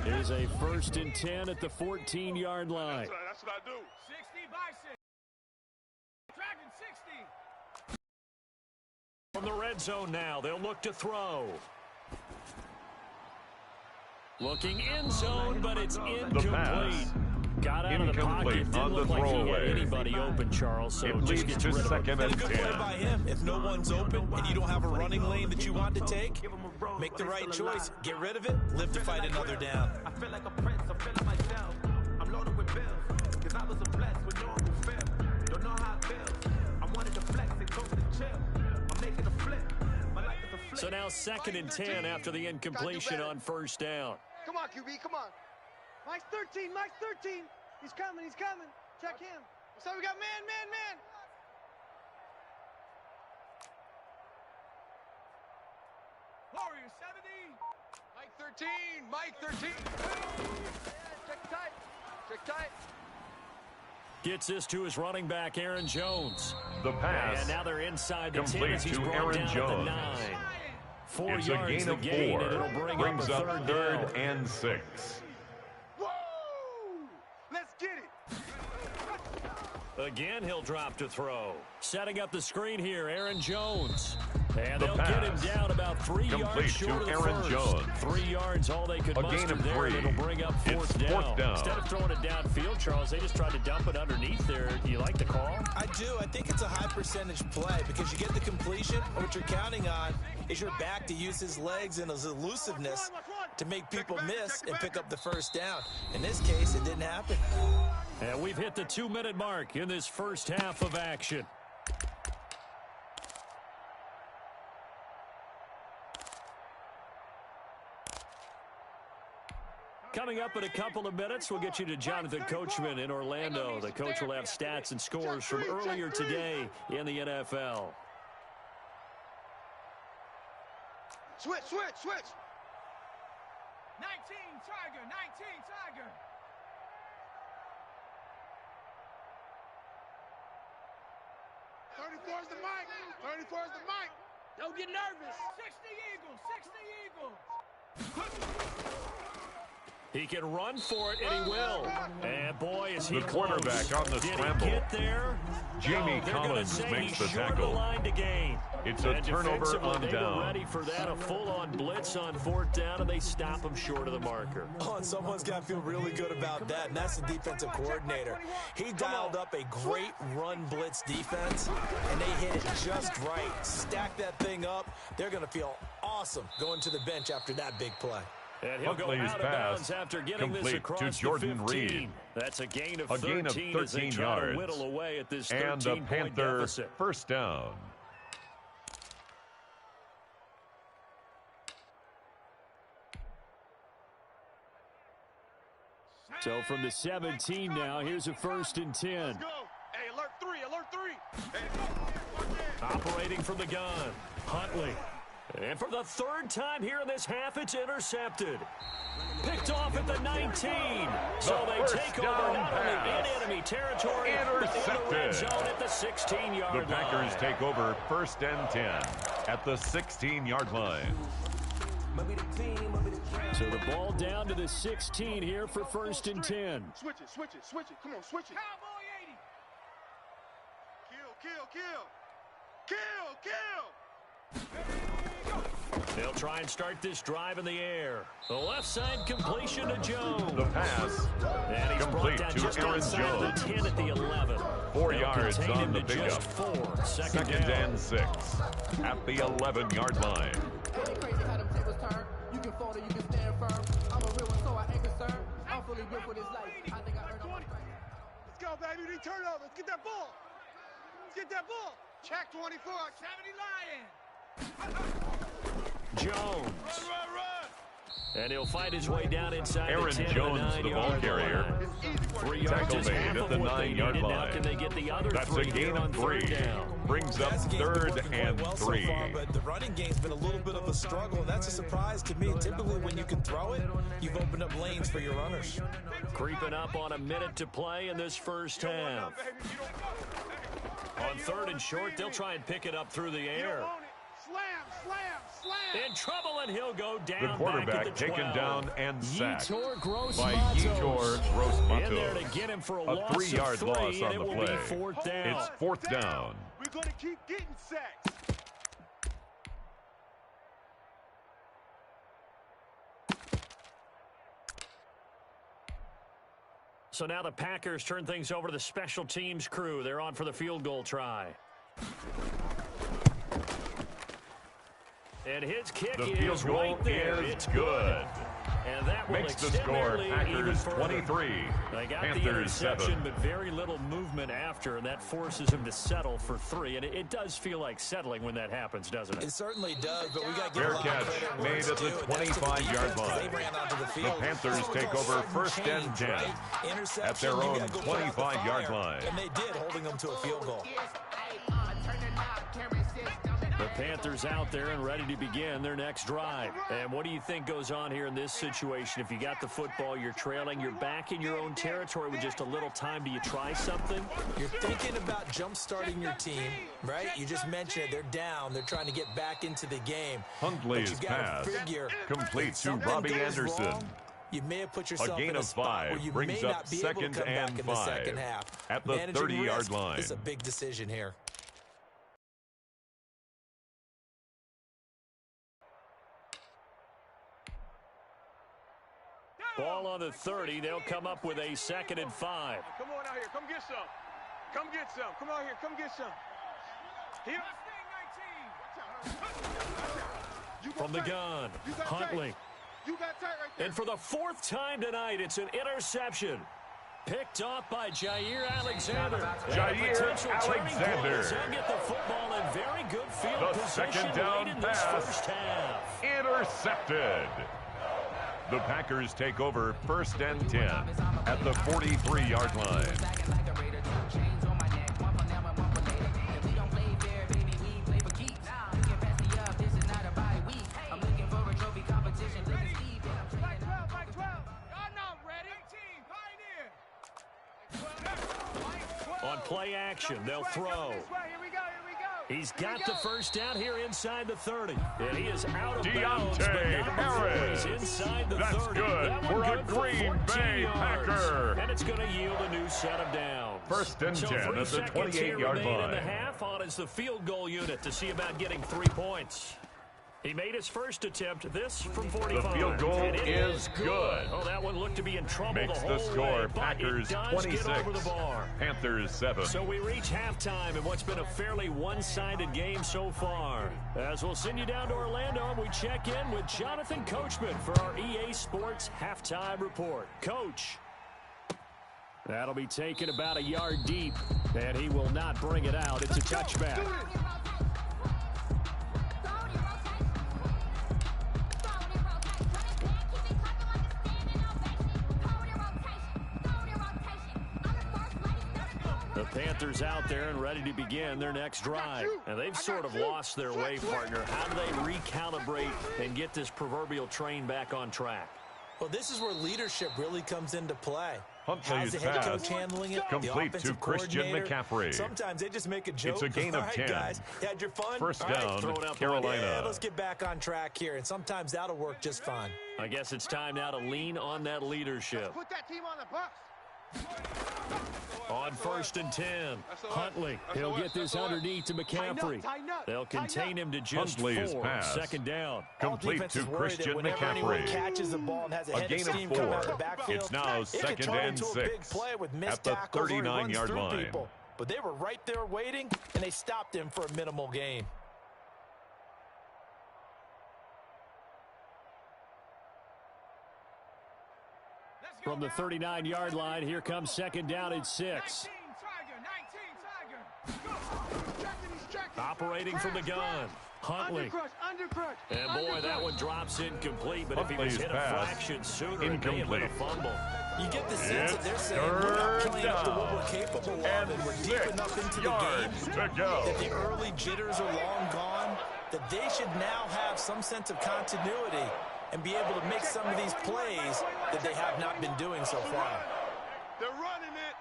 [SPEAKER 2] Here's a first and 10 at the 14-yard line.
[SPEAKER 7] That's what I do.
[SPEAKER 5] 60 by 6. Dragon 60.
[SPEAKER 2] From the red zone now, they'll look to throw. Looking end zone, but it's incomplete. Got out of the pocket. Didn't look like he had anybody open, Charles, so
[SPEAKER 3] it
[SPEAKER 2] just gets rid of it.
[SPEAKER 4] And a good play by him. If no one's open and you don't have a running lane that you want to take, make the right choice. Get rid of it. Live to fight another down.
[SPEAKER 8] I feel like a prince. I feel like myself. I'm loaded with bills. Because I was a blessed with no one who failed. Don't know how it feels. I wanted to flex and go to chill. I'm making a flip. My life is a flip.
[SPEAKER 2] So now second and 10 after the incompletion on first down.
[SPEAKER 6] Come on, QB, come on.
[SPEAKER 5] Mike's 13, Mike's 13. He's coming, he's coming. Check him. So we got man. Warrior 70.
[SPEAKER 6] Mike 13. Check tight. Check tight.
[SPEAKER 2] Gets this to his running back, Aaron Jones.
[SPEAKER 3] The pass.
[SPEAKER 2] And now they're inside the 10
[SPEAKER 3] complete
[SPEAKER 2] as he's
[SPEAKER 3] to
[SPEAKER 2] brought
[SPEAKER 3] Aaron
[SPEAKER 2] down
[SPEAKER 3] Jones.
[SPEAKER 2] at the 9. 4
[SPEAKER 3] It's a
[SPEAKER 2] yards
[SPEAKER 3] gain
[SPEAKER 2] the
[SPEAKER 3] of
[SPEAKER 2] gain,
[SPEAKER 3] 4.
[SPEAKER 2] and it'll
[SPEAKER 3] Brings
[SPEAKER 2] up
[SPEAKER 3] up
[SPEAKER 2] a
[SPEAKER 3] third
[SPEAKER 2] down.
[SPEAKER 3] and 6.
[SPEAKER 7] Woo! Let's get it.
[SPEAKER 2] Again, he'll drop to throw. Setting up the screen here, Aaron Jones. And
[SPEAKER 3] The
[SPEAKER 2] they'll
[SPEAKER 3] pass.
[SPEAKER 2] get him down about 3 yards
[SPEAKER 3] Complete
[SPEAKER 2] short of
[SPEAKER 3] to
[SPEAKER 2] the
[SPEAKER 3] Aaron
[SPEAKER 2] first.
[SPEAKER 3] Jones.
[SPEAKER 2] 3 yards, all they could
[SPEAKER 3] A
[SPEAKER 2] muster
[SPEAKER 3] gain of
[SPEAKER 2] there,
[SPEAKER 3] 3.
[SPEAKER 2] and it'll bring up
[SPEAKER 3] It's
[SPEAKER 2] fourth
[SPEAKER 3] fourth down.
[SPEAKER 2] Instead of throwing it downfield, Charles, they just tried to dump it underneath there. Do you like the call?
[SPEAKER 4] I do. I think it's a high percentage play because you get the completion. And what you're counting on is your back to use his legs and his elusiveness to make people miss and pick up the first down. In this case, it didn't happen.
[SPEAKER 2] And we've hit the 2-minute mark in this first half of action. Coming up in a couple of minutes, we'll get you to Jonathan Coachman in Orlando. The coach will have stats and scores from earlier today in the NFL.
[SPEAKER 6] Switch.
[SPEAKER 5] 19, Tiger, 19, Tiger.
[SPEAKER 7] Thirty-four is the mic. 34 is the mic.
[SPEAKER 5] Don't get nervous. 60 Eagles.
[SPEAKER 2] He can run for it, and he will. And boy, is he
[SPEAKER 3] The quarterback
[SPEAKER 2] close.
[SPEAKER 3] on the
[SPEAKER 2] Did
[SPEAKER 3] scramble.
[SPEAKER 2] He get there?
[SPEAKER 3] Jamie
[SPEAKER 2] No, they're gonna
[SPEAKER 3] Collins
[SPEAKER 2] say
[SPEAKER 3] makes the
[SPEAKER 2] he's short
[SPEAKER 3] tackle.
[SPEAKER 2] The line to gain.
[SPEAKER 3] It's a
[SPEAKER 2] And
[SPEAKER 3] turnover
[SPEAKER 2] defensively,
[SPEAKER 3] on
[SPEAKER 2] they
[SPEAKER 3] down.
[SPEAKER 2] were ready for that, a full-on blitz on fourth down, and they stop him short of the marker.
[SPEAKER 4] Oh, and someone's got to feel really good about that, and that's the defensive coordinator. He dialed up a great run blitz defense, and they hit it just right. Stack that thing up. They're going to feel awesome going to the bench after that big play.
[SPEAKER 2] And he'll go
[SPEAKER 3] Huntley's
[SPEAKER 2] out of bounds
[SPEAKER 3] pass
[SPEAKER 2] after getting this
[SPEAKER 3] complete
[SPEAKER 2] across
[SPEAKER 3] to Jordan
[SPEAKER 2] the 15.
[SPEAKER 3] Reed.
[SPEAKER 2] That's a gain of
[SPEAKER 3] A
[SPEAKER 2] 13,
[SPEAKER 3] gain of
[SPEAKER 2] as they
[SPEAKER 3] 13
[SPEAKER 2] try
[SPEAKER 3] yards.
[SPEAKER 2] to whittle away at this
[SPEAKER 3] And the
[SPEAKER 2] 13-point
[SPEAKER 3] Panther
[SPEAKER 2] deficit.
[SPEAKER 3] first down.
[SPEAKER 2] So from the 17 now, here's a first and 10.
[SPEAKER 7] Let's go. Hey, alert 3, alert 3. Hey,
[SPEAKER 2] Operating from the gun, Huntley. And for the third time here in this half, it's intercepted. Picked off at the 19. So they take over not only in enemy territory, but in the red zone at the 16-yard line.
[SPEAKER 3] The Packers take over first and 10 at the 16-yard line.
[SPEAKER 2] So the ball down to the 16 here for first and 10.
[SPEAKER 7] Switch it. Come on, switch it.
[SPEAKER 5] Cowboy 80.
[SPEAKER 7] Kill.
[SPEAKER 2] They'll try and start this drive in the air. The left side completion to Jones.
[SPEAKER 3] The pass
[SPEAKER 2] And he's
[SPEAKER 3] complete
[SPEAKER 2] brought down
[SPEAKER 3] to
[SPEAKER 2] just
[SPEAKER 3] Aaron
[SPEAKER 2] outside of
[SPEAKER 3] Jones.
[SPEAKER 2] the 10 at the 11.
[SPEAKER 3] 4
[SPEAKER 2] They'll
[SPEAKER 3] yards
[SPEAKER 2] contain
[SPEAKER 3] on
[SPEAKER 2] him
[SPEAKER 3] the
[SPEAKER 2] to just
[SPEAKER 3] pickup.
[SPEAKER 2] 4. Second
[SPEAKER 3] Second
[SPEAKER 2] down.
[SPEAKER 3] and 6 at the 11-yard line.
[SPEAKER 9] Crazy how them tables turn. You can fold or you can stand firm. I'm a real one, so I ain't concerned.
[SPEAKER 7] turnover. Let's get that ball. Let's get that ball. Check 24. 70 Lions.
[SPEAKER 2] Jones.
[SPEAKER 7] Run, run.
[SPEAKER 2] And he'll fight his way down inside
[SPEAKER 3] Aaron
[SPEAKER 2] the 10
[SPEAKER 3] Jones, the ball carrier.
[SPEAKER 2] 3 yards
[SPEAKER 3] Tackle
[SPEAKER 2] is
[SPEAKER 3] made
[SPEAKER 2] half
[SPEAKER 3] at
[SPEAKER 2] of
[SPEAKER 3] the
[SPEAKER 2] what they
[SPEAKER 3] 9-yard
[SPEAKER 2] needed. Now
[SPEAKER 3] line.
[SPEAKER 2] can they get the other
[SPEAKER 3] That's
[SPEAKER 2] 3
[SPEAKER 3] a gain
[SPEAKER 2] here on
[SPEAKER 3] of 3.
[SPEAKER 2] 3rd down?
[SPEAKER 3] Brings up
[SPEAKER 4] Passing game's been
[SPEAKER 3] 3rd
[SPEAKER 4] working quite
[SPEAKER 3] and
[SPEAKER 4] well
[SPEAKER 3] 3.
[SPEAKER 4] so far, but the running game's been a little bit of a struggle, and that's a surprise to me. Typically, when you can throw it, you've opened up lanes for your runners.
[SPEAKER 2] Creeping up on a minute to play in this first half. On 3rd and short, they'll try and pick it up through the air.
[SPEAKER 7] Slam, slam, slam.
[SPEAKER 2] In trouble, and he'll go down.
[SPEAKER 3] The quarterback
[SPEAKER 2] back at the 12.
[SPEAKER 3] taken down and sacked
[SPEAKER 2] Yetur
[SPEAKER 3] by
[SPEAKER 2] Gross-Matos.
[SPEAKER 3] Yetur Gross-Matos.
[SPEAKER 2] In there to get him for a loss
[SPEAKER 3] 3-yard
[SPEAKER 2] of 3,
[SPEAKER 3] loss
[SPEAKER 2] and
[SPEAKER 3] on
[SPEAKER 2] it
[SPEAKER 3] the
[SPEAKER 2] will
[SPEAKER 3] play.
[SPEAKER 2] be 4th down.
[SPEAKER 3] It's 4th down.
[SPEAKER 7] We're going to keep getting sacks.
[SPEAKER 2] So now the Packers turn things over to the special teams crew. They're on for the field goal try. And his kick
[SPEAKER 3] The
[SPEAKER 2] is
[SPEAKER 3] field goal
[SPEAKER 2] right there.
[SPEAKER 3] is
[SPEAKER 2] It's
[SPEAKER 3] good.
[SPEAKER 2] And that will
[SPEAKER 3] Makes the
[SPEAKER 2] extend
[SPEAKER 3] score
[SPEAKER 2] their lead even
[SPEAKER 3] Packers
[SPEAKER 2] further.
[SPEAKER 3] 23,
[SPEAKER 2] They got the
[SPEAKER 3] Panthers
[SPEAKER 2] interception,
[SPEAKER 3] 7.
[SPEAKER 2] but very little movement after, and that forces him to settle for 3. And it does feel like settling when that happens, doesn't it?
[SPEAKER 4] It certainly does, but we got to give
[SPEAKER 3] Fair
[SPEAKER 4] a lot
[SPEAKER 3] catch
[SPEAKER 4] of credit where
[SPEAKER 3] made
[SPEAKER 4] it's
[SPEAKER 3] at the
[SPEAKER 4] due, and that's to the
[SPEAKER 3] 25-yard
[SPEAKER 4] defense, 'cause
[SPEAKER 3] line.
[SPEAKER 4] They ran onto the
[SPEAKER 3] The
[SPEAKER 4] field.
[SPEAKER 3] Panthers
[SPEAKER 4] Sort of
[SPEAKER 3] take
[SPEAKER 4] a
[SPEAKER 3] over
[SPEAKER 4] sudden
[SPEAKER 3] 1st and
[SPEAKER 4] change,
[SPEAKER 3] 10
[SPEAKER 4] right? Interception,
[SPEAKER 3] at their
[SPEAKER 4] you
[SPEAKER 3] own
[SPEAKER 4] gotta go put out the
[SPEAKER 3] 25-yard
[SPEAKER 4] fire.
[SPEAKER 3] line.
[SPEAKER 4] And they did, holding them to a field goal.
[SPEAKER 2] The Panthers out there and ready to begin their next drive. And what do you think goes on here in this situation? If you got the football, you're trailing, you're back in your own territory with just a little time. Do you try something?
[SPEAKER 4] You're thinking about jump-starting your team, right? You just mentioned it. They're down. They're trying to get back into the game.
[SPEAKER 3] Huntley's
[SPEAKER 4] But you gotta
[SPEAKER 3] pass
[SPEAKER 4] figure
[SPEAKER 3] complete
[SPEAKER 4] if
[SPEAKER 3] to
[SPEAKER 4] something
[SPEAKER 3] Robbie
[SPEAKER 4] goes
[SPEAKER 3] Anderson.
[SPEAKER 4] wrong, you may have put
[SPEAKER 3] A
[SPEAKER 4] yourself
[SPEAKER 3] gain
[SPEAKER 4] in a
[SPEAKER 3] of
[SPEAKER 4] spot
[SPEAKER 3] 5
[SPEAKER 4] where you
[SPEAKER 3] brings
[SPEAKER 4] may
[SPEAKER 3] up
[SPEAKER 4] not be able to
[SPEAKER 3] 2nd
[SPEAKER 4] come
[SPEAKER 3] and
[SPEAKER 4] back in the
[SPEAKER 3] 5
[SPEAKER 4] second half.
[SPEAKER 3] at the
[SPEAKER 4] Managing
[SPEAKER 3] 30-yard
[SPEAKER 4] risk
[SPEAKER 3] line.
[SPEAKER 4] is a big decision here.
[SPEAKER 2] Ball on the 30. They'll come up with a 2nd and 5.
[SPEAKER 7] Come on out here. Come get some. Come get some. Come out here. Come get some. Here.
[SPEAKER 2] From the gun, Huntley.
[SPEAKER 7] You got tight right there.
[SPEAKER 2] And for the 4th time tonight, it's an interception. Picked off by Jair Alexander.
[SPEAKER 3] Jair Alexander.
[SPEAKER 2] He'll get the football in very good field
[SPEAKER 3] The
[SPEAKER 2] position
[SPEAKER 3] 2nd down
[SPEAKER 2] late in this
[SPEAKER 3] pass.
[SPEAKER 2] first half.
[SPEAKER 3] Intercepted. The Packers take over 1st and 10 at the 43-yard line.
[SPEAKER 2] On play action, they'll throw. He's got the 1st down here inside the 30. And he is out of bounds, but
[SPEAKER 3] Deontay
[SPEAKER 2] not before
[SPEAKER 3] Harris.
[SPEAKER 2] he's inside the
[SPEAKER 3] That's
[SPEAKER 2] 30.
[SPEAKER 3] good
[SPEAKER 2] That
[SPEAKER 3] for
[SPEAKER 2] one
[SPEAKER 3] a
[SPEAKER 2] good
[SPEAKER 3] Green
[SPEAKER 2] 14
[SPEAKER 3] Bay
[SPEAKER 2] yards.
[SPEAKER 3] Packer.
[SPEAKER 2] And it's going to yield a new set of downs.
[SPEAKER 3] 1st and 10
[SPEAKER 2] 3
[SPEAKER 3] at the
[SPEAKER 2] seconds here
[SPEAKER 3] 28-yard
[SPEAKER 2] remain in
[SPEAKER 3] line.
[SPEAKER 2] the half. On is the field goal unit to see about getting 3 points. He made his first attempt, this from 45.
[SPEAKER 3] The field goal
[SPEAKER 2] And it
[SPEAKER 3] is good.
[SPEAKER 2] Oh, that one looked to be in trouble
[SPEAKER 3] Makes
[SPEAKER 2] the
[SPEAKER 3] the
[SPEAKER 2] whole
[SPEAKER 3] score
[SPEAKER 2] way, but
[SPEAKER 3] Packers
[SPEAKER 2] it does
[SPEAKER 3] 26,
[SPEAKER 2] get over the bar.
[SPEAKER 3] Panthers 7.
[SPEAKER 2] So we reach halftime in what's been a fairly one-sided game so far. As we'll send you down to Orlando, we check in with Jonathan Coachman for our EA Sports Halftime Report. Coach. That'll be taken about a yard deep, and he will not bring it out. It's a touchback. The Panthers out there and ready to begin their next drive. And they've sort of lost their way, partner. How do they recalibrate and get this proverbial train back on track?
[SPEAKER 4] Well, this is where leadership really comes into play.
[SPEAKER 3] Huntley's
[SPEAKER 4] How's the head
[SPEAKER 3] pass
[SPEAKER 4] coach handling it?
[SPEAKER 3] complete
[SPEAKER 4] The
[SPEAKER 3] to
[SPEAKER 4] offensive
[SPEAKER 3] Christian
[SPEAKER 4] coordinator?
[SPEAKER 3] McCaffrey.
[SPEAKER 4] Sometimes they just make a joke.
[SPEAKER 3] It's a gain of
[SPEAKER 4] All right,
[SPEAKER 3] 10.
[SPEAKER 4] guys, you had your fun.
[SPEAKER 3] First
[SPEAKER 4] All right,
[SPEAKER 3] down,
[SPEAKER 2] throw it out the
[SPEAKER 3] Carolina.
[SPEAKER 4] Yeah, let's get back on track here, and sometimes that'll work just fine.
[SPEAKER 2] I guess it's time now to lean on that leadership.
[SPEAKER 7] Put that team on the bus.
[SPEAKER 2] On 1st and 10, Huntley. He'll get this underneath to McCaffrey. They'll contain him to just
[SPEAKER 3] Huntley's
[SPEAKER 2] 4.
[SPEAKER 3] pass.
[SPEAKER 2] 2nd down.
[SPEAKER 3] Complete
[SPEAKER 4] Defense
[SPEAKER 3] to
[SPEAKER 4] is worried
[SPEAKER 3] Christian
[SPEAKER 4] that whenever anyone
[SPEAKER 3] McCaffrey.
[SPEAKER 4] catches the ball and has a
[SPEAKER 3] A
[SPEAKER 4] head
[SPEAKER 3] gain
[SPEAKER 4] of
[SPEAKER 3] of
[SPEAKER 4] steam coming out of
[SPEAKER 3] 4.
[SPEAKER 4] the backfield,
[SPEAKER 3] It's now
[SPEAKER 4] it can
[SPEAKER 3] 2nd
[SPEAKER 4] turn
[SPEAKER 3] and
[SPEAKER 4] into a big
[SPEAKER 3] 6
[SPEAKER 4] play with missed
[SPEAKER 3] at the
[SPEAKER 4] tackles or he runs
[SPEAKER 3] 39-yard
[SPEAKER 4] through
[SPEAKER 3] line.
[SPEAKER 4] people. But they were right there waiting, and they stopped him for a minimal gain.
[SPEAKER 2] From the 39-yard line, here comes 2nd down and 6. Operating from the gun. Huntley. And boy, that one drops incomplete, but if he was hit a fraction sooner, it may have been a fumble.
[SPEAKER 4] You get the sense that they're saying we're not playing up to what we're capable of, and we're deep enough into the game that the early jitters are long gone, that they should now have some sense of continuity and be able to make some of these plays that they have not been doing so far.
[SPEAKER 7] They're running it.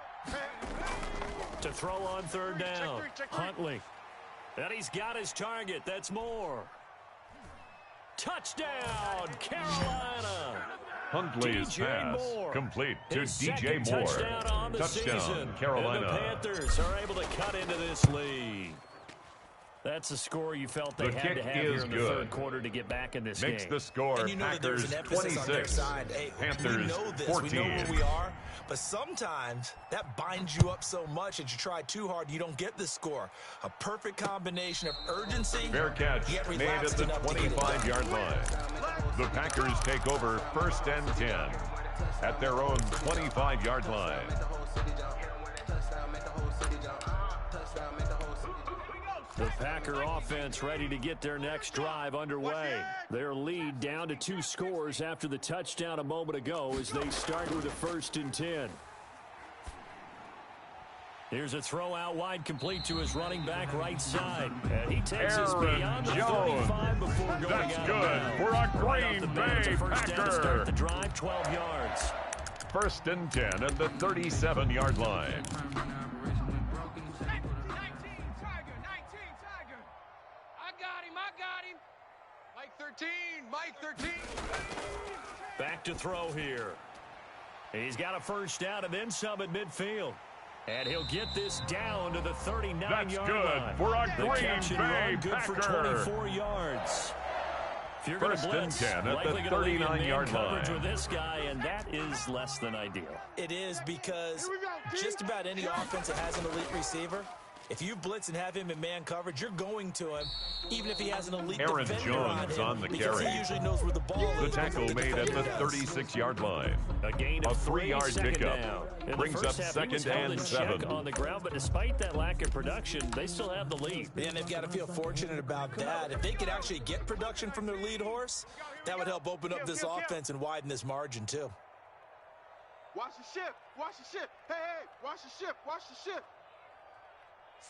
[SPEAKER 2] To throw on third down, Huntley. And he's got his target. That's Moore. Touchdown, Carolina.
[SPEAKER 3] Huntley's pass
[SPEAKER 2] Moore.
[SPEAKER 3] complete to
[SPEAKER 2] His
[SPEAKER 3] DJ Moore.
[SPEAKER 2] Touchdown on the season.
[SPEAKER 3] Carolina.
[SPEAKER 2] And the Panthers are able to cut into this lead. That's a score you felt they had to have here in the third quarter to get back in this game.
[SPEAKER 3] Makes the score.
[SPEAKER 4] And you know
[SPEAKER 3] Packers
[SPEAKER 4] that there's an emphasis
[SPEAKER 3] 26.
[SPEAKER 4] on their side. Hey,
[SPEAKER 3] Panthers
[SPEAKER 4] we know this.
[SPEAKER 3] 14.
[SPEAKER 4] We know where we are. But sometimes that binds you up so much that you try too hard, you don't get the score. A perfect combination of urgency.
[SPEAKER 3] Fair catch
[SPEAKER 4] yet
[SPEAKER 3] made at the 25-yard line. The Packers take over 1st and 10 at their own 25-yard line.
[SPEAKER 2] The Packer offense ready to get their next drive underway. Their lead down to 2 scores after the touchdown a moment ago as they start with a 1st and 10. Here's a throw out wide complete to his running back right side. And he takes us beyond the 35 before going
[SPEAKER 3] That's
[SPEAKER 2] out
[SPEAKER 3] good
[SPEAKER 2] of
[SPEAKER 3] for a Green Bay
[SPEAKER 2] first down to start the drive, 12 yards.
[SPEAKER 3] 1st and 10 at the 37-yard line.
[SPEAKER 7] Mike 13.
[SPEAKER 2] Back to throw here. He's got a first down and then some at midfield. And he'll get this down to the 39-yard line.
[SPEAKER 3] That's good for a Green Bay
[SPEAKER 2] good
[SPEAKER 3] Packer.
[SPEAKER 2] For 24 yards. If you're going to blitz,
[SPEAKER 3] 1st and 10 at the 39-yard line.
[SPEAKER 2] With this guy, and that is less than ideal.
[SPEAKER 4] It is because just about any offense that has an elite receiver, if you blitz and have him in man coverage, you're going to him, even if he has an elite defender
[SPEAKER 3] Jones on the carry.
[SPEAKER 4] He usually knows where the ball is.
[SPEAKER 3] The tackle made at the 36-yard line.
[SPEAKER 2] A gain of
[SPEAKER 3] 3-yard pickup. Brings up 2nd and 7.
[SPEAKER 2] On the ground, but despite that lack of production, they still have the lead.
[SPEAKER 4] And they've got to feel fortunate about that. If they could actually get production from their lead horse, that would help open up this offense and widen this margin too.
[SPEAKER 7] Watch the ship. Watch the ship. Hey, watch the ship. Watch the ship.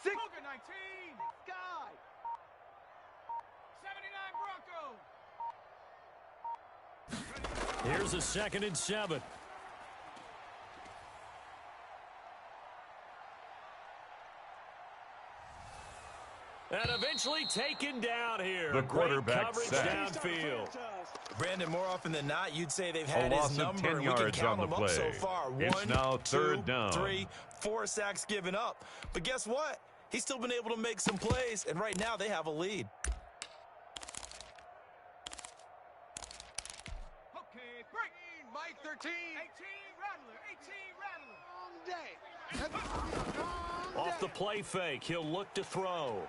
[SPEAKER 7] 6 19 guy 79 Bronco.
[SPEAKER 2] Here's a 2nd and 7. And eventually taken down here.
[SPEAKER 3] The quarterback
[SPEAKER 2] sacked downfield.
[SPEAKER 4] Brandon, more often than not, you'd say they've had
[SPEAKER 3] a loss
[SPEAKER 4] his
[SPEAKER 3] of
[SPEAKER 4] number.
[SPEAKER 3] 10 yards on the play.
[SPEAKER 4] So far.
[SPEAKER 3] It's
[SPEAKER 4] 1,
[SPEAKER 3] now
[SPEAKER 4] 2,
[SPEAKER 3] 3rd down.
[SPEAKER 4] 3, 4 sacks given up. But guess what? He's still been able to make some plays, and right now they have a lead.
[SPEAKER 7] Okay, break. Mike 13. 18 Rattler. 18 Rattler.
[SPEAKER 2] Off the play fake, he'll look to throw.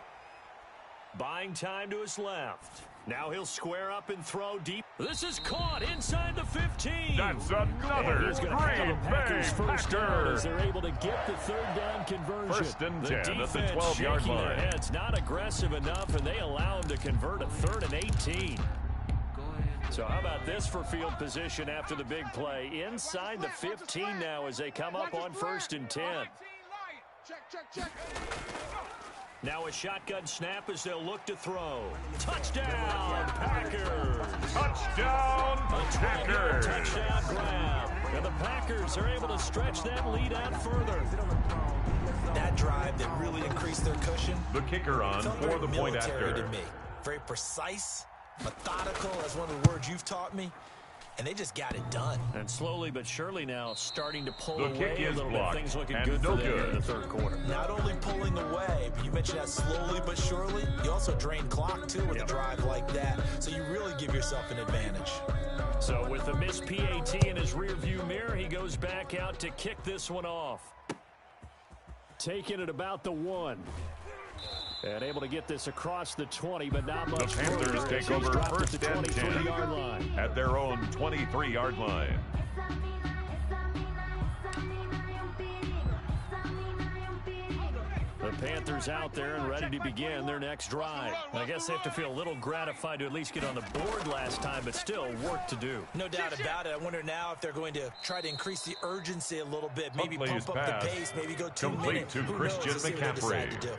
[SPEAKER 2] Buying time to his left. Now he'll square up and throw deep. This is caught inside the 15.
[SPEAKER 3] That's another Green Bay Packer.
[SPEAKER 2] As they're able to get the 3rd down conversion.
[SPEAKER 3] 1st and 10
[SPEAKER 2] the
[SPEAKER 3] at the 12-yard line.
[SPEAKER 2] It's not aggressive enough, and they allow him to convert a 3rd and 18. So how about this for field position after the big play? Inside the 15 now as they come up on 1st and 10.
[SPEAKER 7] Check.
[SPEAKER 2] Now a shotgun snap as they'll look to throw. Touchdown, Packers!
[SPEAKER 3] Touchdown, Packers!
[SPEAKER 2] Touchdown grab. And the Packers are able to stretch that lead out further.
[SPEAKER 4] That drive that really increased their cushion.
[SPEAKER 3] The kicker on for the point after.
[SPEAKER 4] To me. Very precise, methodical, as one of the words you've taught me. And they just got it done.
[SPEAKER 2] And slowly but surely now starting to pull
[SPEAKER 3] the
[SPEAKER 2] away
[SPEAKER 3] kick
[SPEAKER 2] a
[SPEAKER 3] is
[SPEAKER 2] little
[SPEAKER 3] blocked,
[SPEAKER 2] bit. Things looking
[SPEAKER 3] and
[SPEAKER 2] good
[SPEAKER 3] no
[SPEAKER 2] for them
[SPEAKER 3] good.
[SPEAKER 2] in the 3rd quarter.
[SPEAKER 4] Not only pulling away, but you mentioned that slowly but surely. You also drain clock, too, with a drive like that. So you really give yourself an advantage.
[SPEAKER 2] So with the missed PAT in his rearview mirror, he goes back out to kick this one off. Taking it about the 1. And able to get this across the 20, but not much.
[SPEAKER 3] The Panthers take over 1st and 10 at their own 23-yard line.
[SPEAKER 2] The Panthers out there and ready to begin their next drive. I guess they have to feel a little gratified to at least get on the board last time, but still work to do.
[SPEAKER 4] No doubt about it. I wonder now if they're going to try to increase the urgency a little bit, maybe pump up the pace, maybe go 2 minutes.
[SPEAKER 3] Complete to Christian McCaffrey.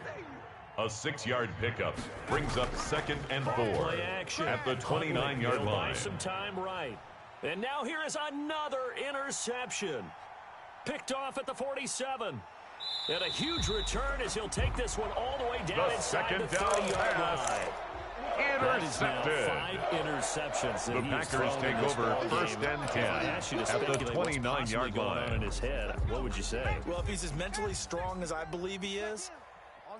[SPEAKER 3] A 6-yard pickup brings up 2nd and 4 at the 29-yard line.
[SPEAKER 2] Some time right. And now here is another interception. Picked off at the 47. And a huge return as he'll take this one all the way down inside the 30-yard line.
[SPEAKER 3] Intercepted.
[SPEAKER 2] 5 interceptions.
[SPEAKER 3] The Packers take over 1st and 10 at the 29-yard line.
[SPEAKER 2] In his head, what would you say?
[SPEAKER 4] Well, if he's as mentally strong as I believe he is,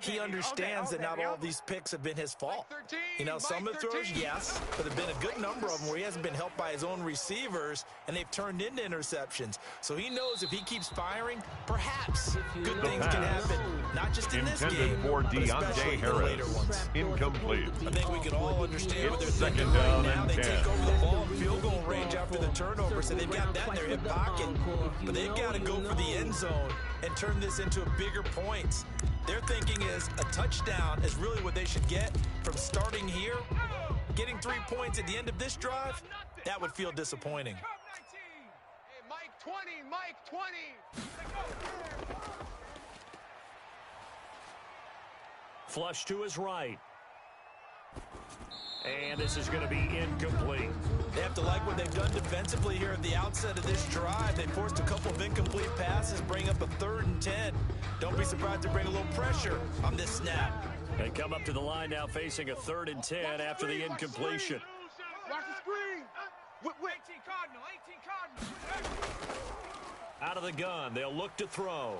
[SPEAKER 4] he understands that not all of these picks have been his fault. You know, some of the throws, yes, but there have been a good number of them where he hasn't been helped by his own receivers, and they've turned into interceptions. So he knows if he keeps firing, perhaps good things can happen, not just in this game,
[SPEAKER 3] intended for
[SPEAKER 4] but especially
[SPEAKER 3] Deontay
[SPEAKER 4] in the later
[SPEAKER 3] Harris.
[SPEAKER 4] ones.
[SPEAKER 3] Incomplete.
[SPEAKER 4] I think we can all understand what they're
[SPEAKER 3] It's
[SPEAKER 4] thinking
[SPEAKER 3] 2nd
[SPEAKER 4] right
[SPEAKER 3] down
[SPEAKER 4] now.
[SPEAKER 3] and
[SPEAKER 4] They
[SPEAKER 3] 10.
[SPEAKER 4] take over the ball in field goal range after the turnover, so they've got that in their hip pocket. But they've got to go for the end zone and turn this into a bigger points. Their thinking is a touchdown is really what they should get from starting here. Getting 3 points at the end of this drive, that would feel disappointing.
[SPEAKER 7] Hey, Mike 20, Mike 20.
[SPEAKER 2] Flush to his right. And this is going to be incomplete.
[SPEAKER 4] They have to like what they've done defensively here at the outset of this drive. They forced a couple of incomplete passes, bring up a 3rd and 10. Don't be surprised to bring a little pressure on this snap.
[SPEAKER 2] They come up to the line now facing a 3rd and 10 after the incompletion.
[SPEAKER 7] Watch the screen. 18 Cardinal, 18 Cardinal.
[SPEAKER 2] Out of the gun, they'll look to throw.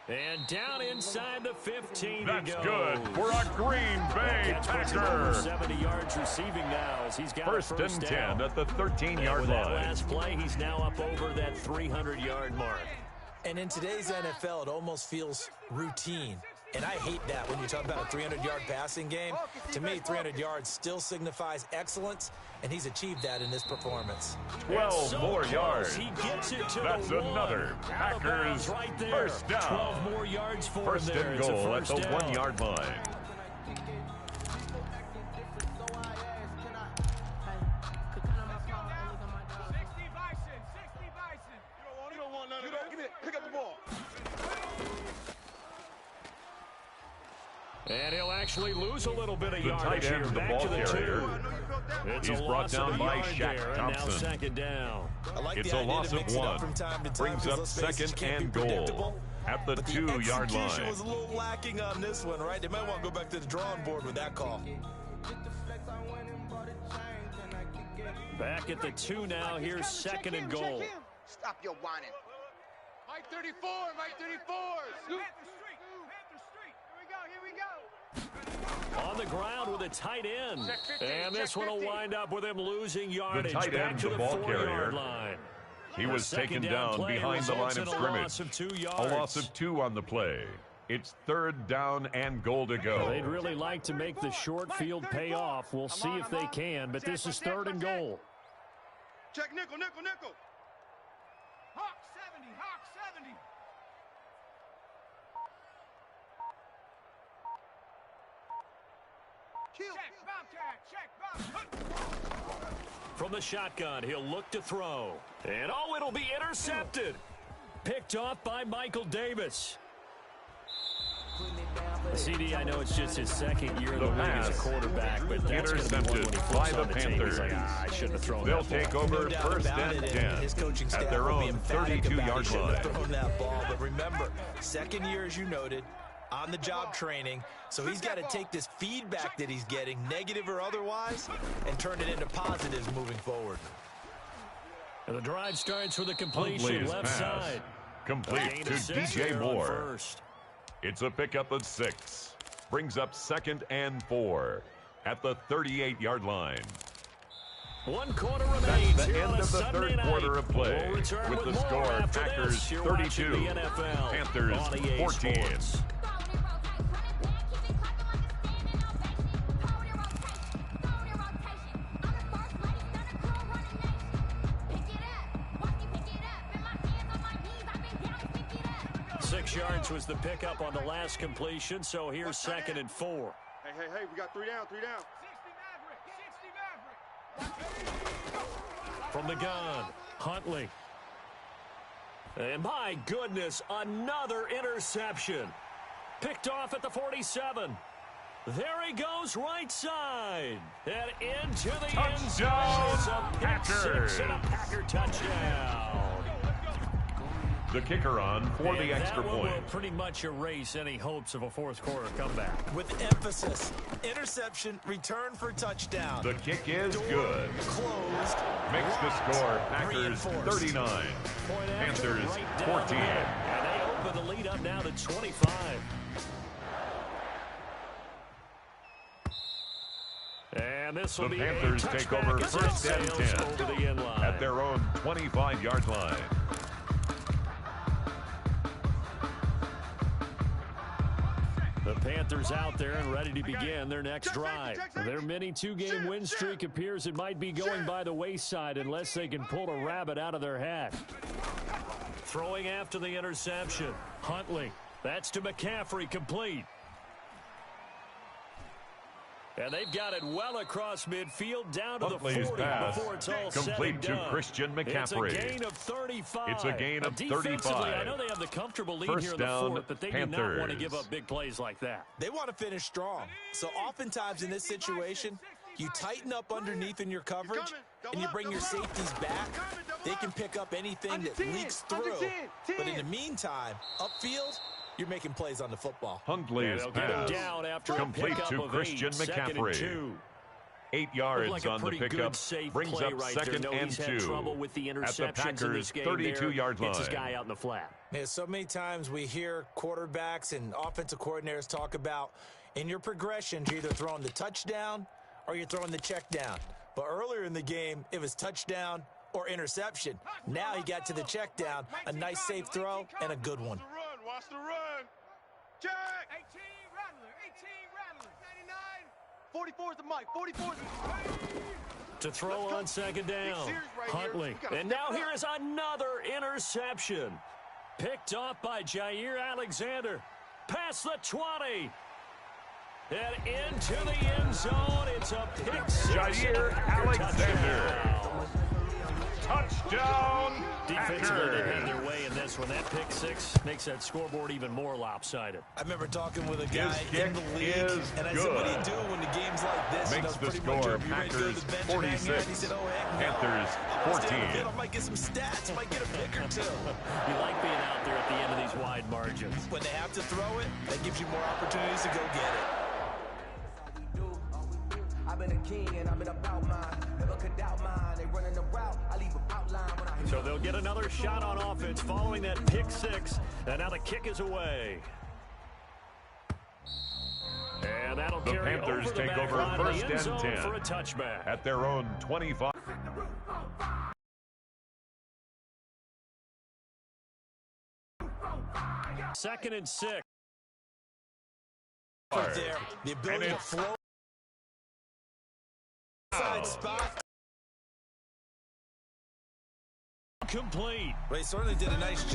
[SPEAKER 2] And down inside the 15
[SPEAKER 3] That's
[SPEAKER 2] to go.
[SPEAKER 3] good for a Green Bay Packer.
[SPEAKER 2] 70 yards receiving now as he's got
[SPEAKER 3] 1st and 10
[SPEAKER 2] down.
[SPEAKER 3] at the 13-yard
[SPEAKER 2] With that
[SPEAKER 3] line.
[SPEAKER 2] last play, he's now up over that 300-yard mark.
[SPEAKER 4] And in today's NFL, it almost feels routine. And I hate that when you talk about a 300-yard passing game. To me, 300 yards still signifies excellence, and he's achieved that in this performance.
[SPEAKER 3] 12 more yards.
[SPEAKER 2] He gets it to
[SPEAKER 3] That's
[SPEAKER 2] the 1.
[SPEAKER 3] another
[SPEAKER 2] Out of bounds
[SPEAKER 3] Packers
[SPEAKER 2] right there.
[SPEAKER 3] 1st down.
[SPEAKER 2] 12 more yards for
[SPEAKER 3] 1st
[SPEAKER 2] him there.
[SPEAKER 3] and
[SPEAKER 2] It's a
[SPEAKER 3] goal at the 1-yard line.
[SPEAKER 7] 60 Bison. You don't want none of that. Give me it. Pick up the ball.
[SPEAKER 2] And he'll actually lose a little bit of
[SPEAKER 3] The
[SPEAKER 2] yardage
[SPEAKER 3] tight end,
[SPEAKER 2] here.
[SPEAKER 3] the
[SPEAKER 2] Back
[SPEAKER 3] ball
[SPEAKER 2] to the
[SPEAKER 3] carrier.
[SPEAKER 2] 2. It's
[SPEAKER 3] He's
[SPEAKER 2] a
[SPEAKER 3] brought
[SPEAKER 2] loss
[SPEAKER 3] down
[SPEAKER 2] of a
[SPEAKER 3] by
[SPEAKER 2] yard
[SPEAKER 3] Shaq
[SPEAKER 2] there,
[SPEAKER 3] Thompson.
[SPEAKER 2] And now 2nd down.
[SPEAKER 4] I like
[SPEAKER 3] It's
[SPEAKER 4] the
[SPEAKER 3] a
[SPEAKER 4] idea
[SPEAKER 3] loss
[SPEAKER 4] to mix
[SPEAKER 3] of
[SPEAKER 4] it up
[SPEAKER 3] 1.
[SPEAKER 4] from time to time.
[SPEAKER 3] Brings up
[SPEAKER 4] Let's face it,
[SPEAKER 3] 2nd
[SPEAKER 4] can't be
[SPEAKER 3] and goal
[SPEAKER 4] predictable.
[SPEAKER 3] at the
[SPEAKER 4] But the
[SPEAKER 3] 2-yard
[SPEAKER 4] execution
[SPEAKER 3] line.
[SPEAKER 4] was a little lacking on this one, right? They might want to go back to the drawing board with that call.
[SPEAKER 2] Back at the 2 now. Here's 2nd and goal.
[SPEAKER 7] Stop your whining. Mike 34, Mike 34. Panther Street. Here we go.
[SPEAKER 2] On the ground with a tight end. And this one will wind up with him losing yardage.
[SPEAKER 3] tight
[SPEAKER 2] Back
[SPEAKER 3] end,
[SPEAKER 2] to
[SPEAKER 3] the
[SPEAKER 2] the
[SPEAKER 3] ball
[SPEAKER 2] 4-yard
[SPEAKER 3] carrier.
[SPEAKER 2] line.
[SPEAKER 3] He was taken down
[SPEAKER 2] play
[SPEAKER 3] behind the line
[SPEAKER 2] results
[SPEAKER 3] of
[SPEAKER 2] in a loss of 2
[SPEAKER 3] scrimmage.
[SPEAKER 2] yards.
[SPEAKER 3] A loss of 2 on the play. It's 3rd down and goal to go.
[SPEAKER 2] They'd really like to make the short field pay off. We'll see if they can, but this is 3rd and goal.
[SPEAKER 7] Check nickel. Hawk 70. Check, Bobcat.
[SPEAKER 2] From the shotgun, he'll look to throw. And oh, it'll be intercepted. Picked off by Michael Davis. CD, I know it's just his 2nd year in the league as a quarterback, but that's going to be one when he flips on the tape. He's like, I shouldn't have thrown
[SPEAKER 3] They'll
[SPEAKER 2] that ball.
[SPEAKER 3] take over
[SPEAKER 4] No doubt
[SPEAKER 3] 1st
[SPEAKER 4] about
[SPEAKER 3] and
[SPEAKER 4] it,
[SPEAKER 3] 10
[SPEAKER 4] his coaching staff
[SPEAKER 3] at their
[SPEAKER 4] will be
[SPEAKER 3] own
[SPEAKER 4] emphatic about he
[SPEAKER 3] 32-yard
[SPEAKER 4] shouldn't have
[SPEAKER 3] line.
[SPEAKER 4] thrown that ball. But remember, 2nd year, as you noted, on the job training. So he's got to take this feedback that he's getting, negative or otherwise, and turn it into positives moving forward.
[SPEAKER 2] And the drive starts with a completion
[SPEAKER 3] Huntley's
[SPEAKER 2] left
[SPEAKER 3] pass.
[SPEAKER 2] side.
[SPEAKER 3] Complete
[SPEAKER 2] Gain
[SPEAKER 3] to
[SPEAKER 2] of 6
[SPEAKER 3] DJ
[SPEAKER 2] there on
[SPEAKER 3] Moore.
[SPEAKER 2] first.
[SPEAKER 3] It's a pickup of 6. Brings up 2nd and 4 at the 38-yard line.
[SPEAKER 2] 1 quarter remains.
[SPEAKER 3] That's the
[SPEAKER 2] here
[SPEAKER 3] end
[SPEAKER 2] on a
[SPEAKER 3] of the
[SPEAKER 2] Sunday
[SPEAKER 3] 3rd
[SPEAKER 2] night.
[SPEAKER 3] quarter of play.
[SPEAKER 2] We'll return
[SPEAKER 3] With the
[SPEAKER 2] more
[SPEAKER 3] score,
[SPEAKER 2] after
[SPEAKER 3] Packers
[SPEAKER 2] this. You're watching
[SPEAKER 3] 32,
[SPEAKER 2] the NFL
[SPEAKER 3] Panthers
[SPEAKER 2] on EA
[SPEAKER 3] 14.
[SPEAKER 2] Sports. 6 yards was the pickup on the last completion, so here's 2nd and 4.
[SPEAKER 7] Hey, we got 3 down, 3 down.
[SPEAKER 2] From the gun, Huntley. And my goodness, another interception. Picked off at the 47. There he goes, right side. And into the end zone. It's a pick six and a Packer touchdown.
[SPEAKER 3] The kicker on for the extra point.
[SPEAKER 2] That will pretty much erase any hopes of a fourth quarter comeback.
[SPEAKER 4] With emphasis, interception, return for touchdown.
[SPEAKER 3] The kick is good.
[SPEAKER 4] Closed.
[SPEAKER 3] Makes the score Packers 39, Panthers 14.
[SPEAKER 2] And they open the lead up now to 25. And this will
[SPEAKER 3] the
[SPEAKER 2] be
[SPEAKER 3] Panthers take over 1st and 10
[SPEAKER 2] over the end line.
[SPEAKER 3] at their own 25-yard line.
[SPEAKER 2] The Panthers out there and ready to begin their next drive. Their mini 2-game win streak appears it might be going by the wayside unless they can pull a rabbit out of their hat. Throwing after the interception. Huntley. That's to McCaffrey, complete. And they've got it well across midfield down to
[SPEAKER 3] Huntley's
[SPEAKER 2] the 40
[SPEAKER 3] pass
[SPEAKER 2] before it's all
[SPEAKER 3] complete
[SPEAKER 2] said and
[SPEAKER 3] to
[SPEAKER 2] done.
[SPEAKER 3] Christian McCaffrey.
[SPEAKER 2] It's a gain of 35.
[SPEAKER 3] It's a gain of
[SPEAKER 2] Defensively,
[SPEAKER 3] 35.
[SPEAKER 2] I know they have the comfortable lead
[SPEAKER 3] First
[SPEAKER 2] here in the
[SPEAKER 3] down,
[SPEAKER 2] fourth, but they
[SPEAKER 3] Panthers.
[SPEAKER 2] do not want to give up big plays like that.
[SPEAKER 4] They want to finish strong. So oftentimes in this situation, you tighten up underneath in your coverage, and you bring your safeties back. They can pick up anything that leaks through. But in the meantime, upfield, you're making plays on the football.
[SPEAKER 3] Huntley's pass
[SPEAKER 2] down after
[SPEAKER 3] complete to Christian McCaffrey. 8 yards
[SPEAKER 2] like
[SPEAKER 3] on the pickup, brings up
[SPEAKER 2] right
[SPEAKER 3] 2nd
[SPEAKER 2] there.
[SPEAKER 3] and
[SPEAKER 2] He's
[SPEAKER 3] 2
[SPEAKER 2] had trouble with the
[SPEAKER 3] at the
[SPEAKER 2] interceptions
[SPEAKER 3] Packers'
[SPEAKER 2] in this game
[SPEAKER 3] 32-yard line.
[SPEAKER 2] Hits his guy out in the flat.
[SPEAKER 4] Yeah, so many times we hear quarterbacks and offensive coordinators talk about in your progressions, you're either throwing the touchdown or you're throwing the check down. But earlier in the game, it was touchdown or interception. Now he got to the check down, a nice safe throw, and a good one.
[SPEAKER 7] Watch the run. Check.
[SPEAKER 6] 18 Rattler, 18 Rattler, 99. 44 is the mic, 44 is the...
[SPEAKER 2] To throw on 2nd down, Huntley. And now here is another interception. Picked off by Jair Alexander. Past the 20. And into the end zone. It's a pick six.
[SPEAKER 3] Jair Alexander. Touchdown.
[SPEAKER 2] Defensively, they had their way in this one. That pick six makes that scoreboard even more lopsided.
[SPEAKER 4] I remember talking with a guy in the league, and I
[SPEAKER 3] good.
[SPEAKER 4] said, what do you do when the game's like this?
[SPEAKER 3] Makes the score Packers 46,
[SPEAKER 4] he said,
[SPEAKER 3] Panthers 14.
[SPEAKER 4] I might get some stats, might get a pick or two.
[SPEAKER 2] You like being out there at the end of these wide margins.
[SPEAKER 4] When they have to throw it, that gives you more opportunities to go get it.
[SPEAKER 5] I've been a king and I've been about mine. Never could doubt mine. They running the route. I leave an outline when I hit.
[SPEAKER 2] So they'll get another shot on offense following that pick six. And now the kick is away. And that'll
[SPEAKER 3] The
[SPEAKER 2] carry
[SPEAKER 3] Panthers
[SPEAKER 2] over the
[SPEAKER 3] take
[SPEAKER 2] back
[SPEAKER 3] over
[SPEAKER 2] line of the
[SPEAKER 3] 1st
[SPEAKER 2] end
[SPEAKER 3] and
[SPEAKER 2] zone
[SPEAKER 3] 10
[SPEAKER 2] for a touchback.
[SPEAKER 3] at their own 25.
[SPEAKER 2] Second and 6.
[SPEAKER 4] There, the ability to flow side spot.
[SPEAKER 2] Complete.
[SPEAKER 4] They certainly did a nice job.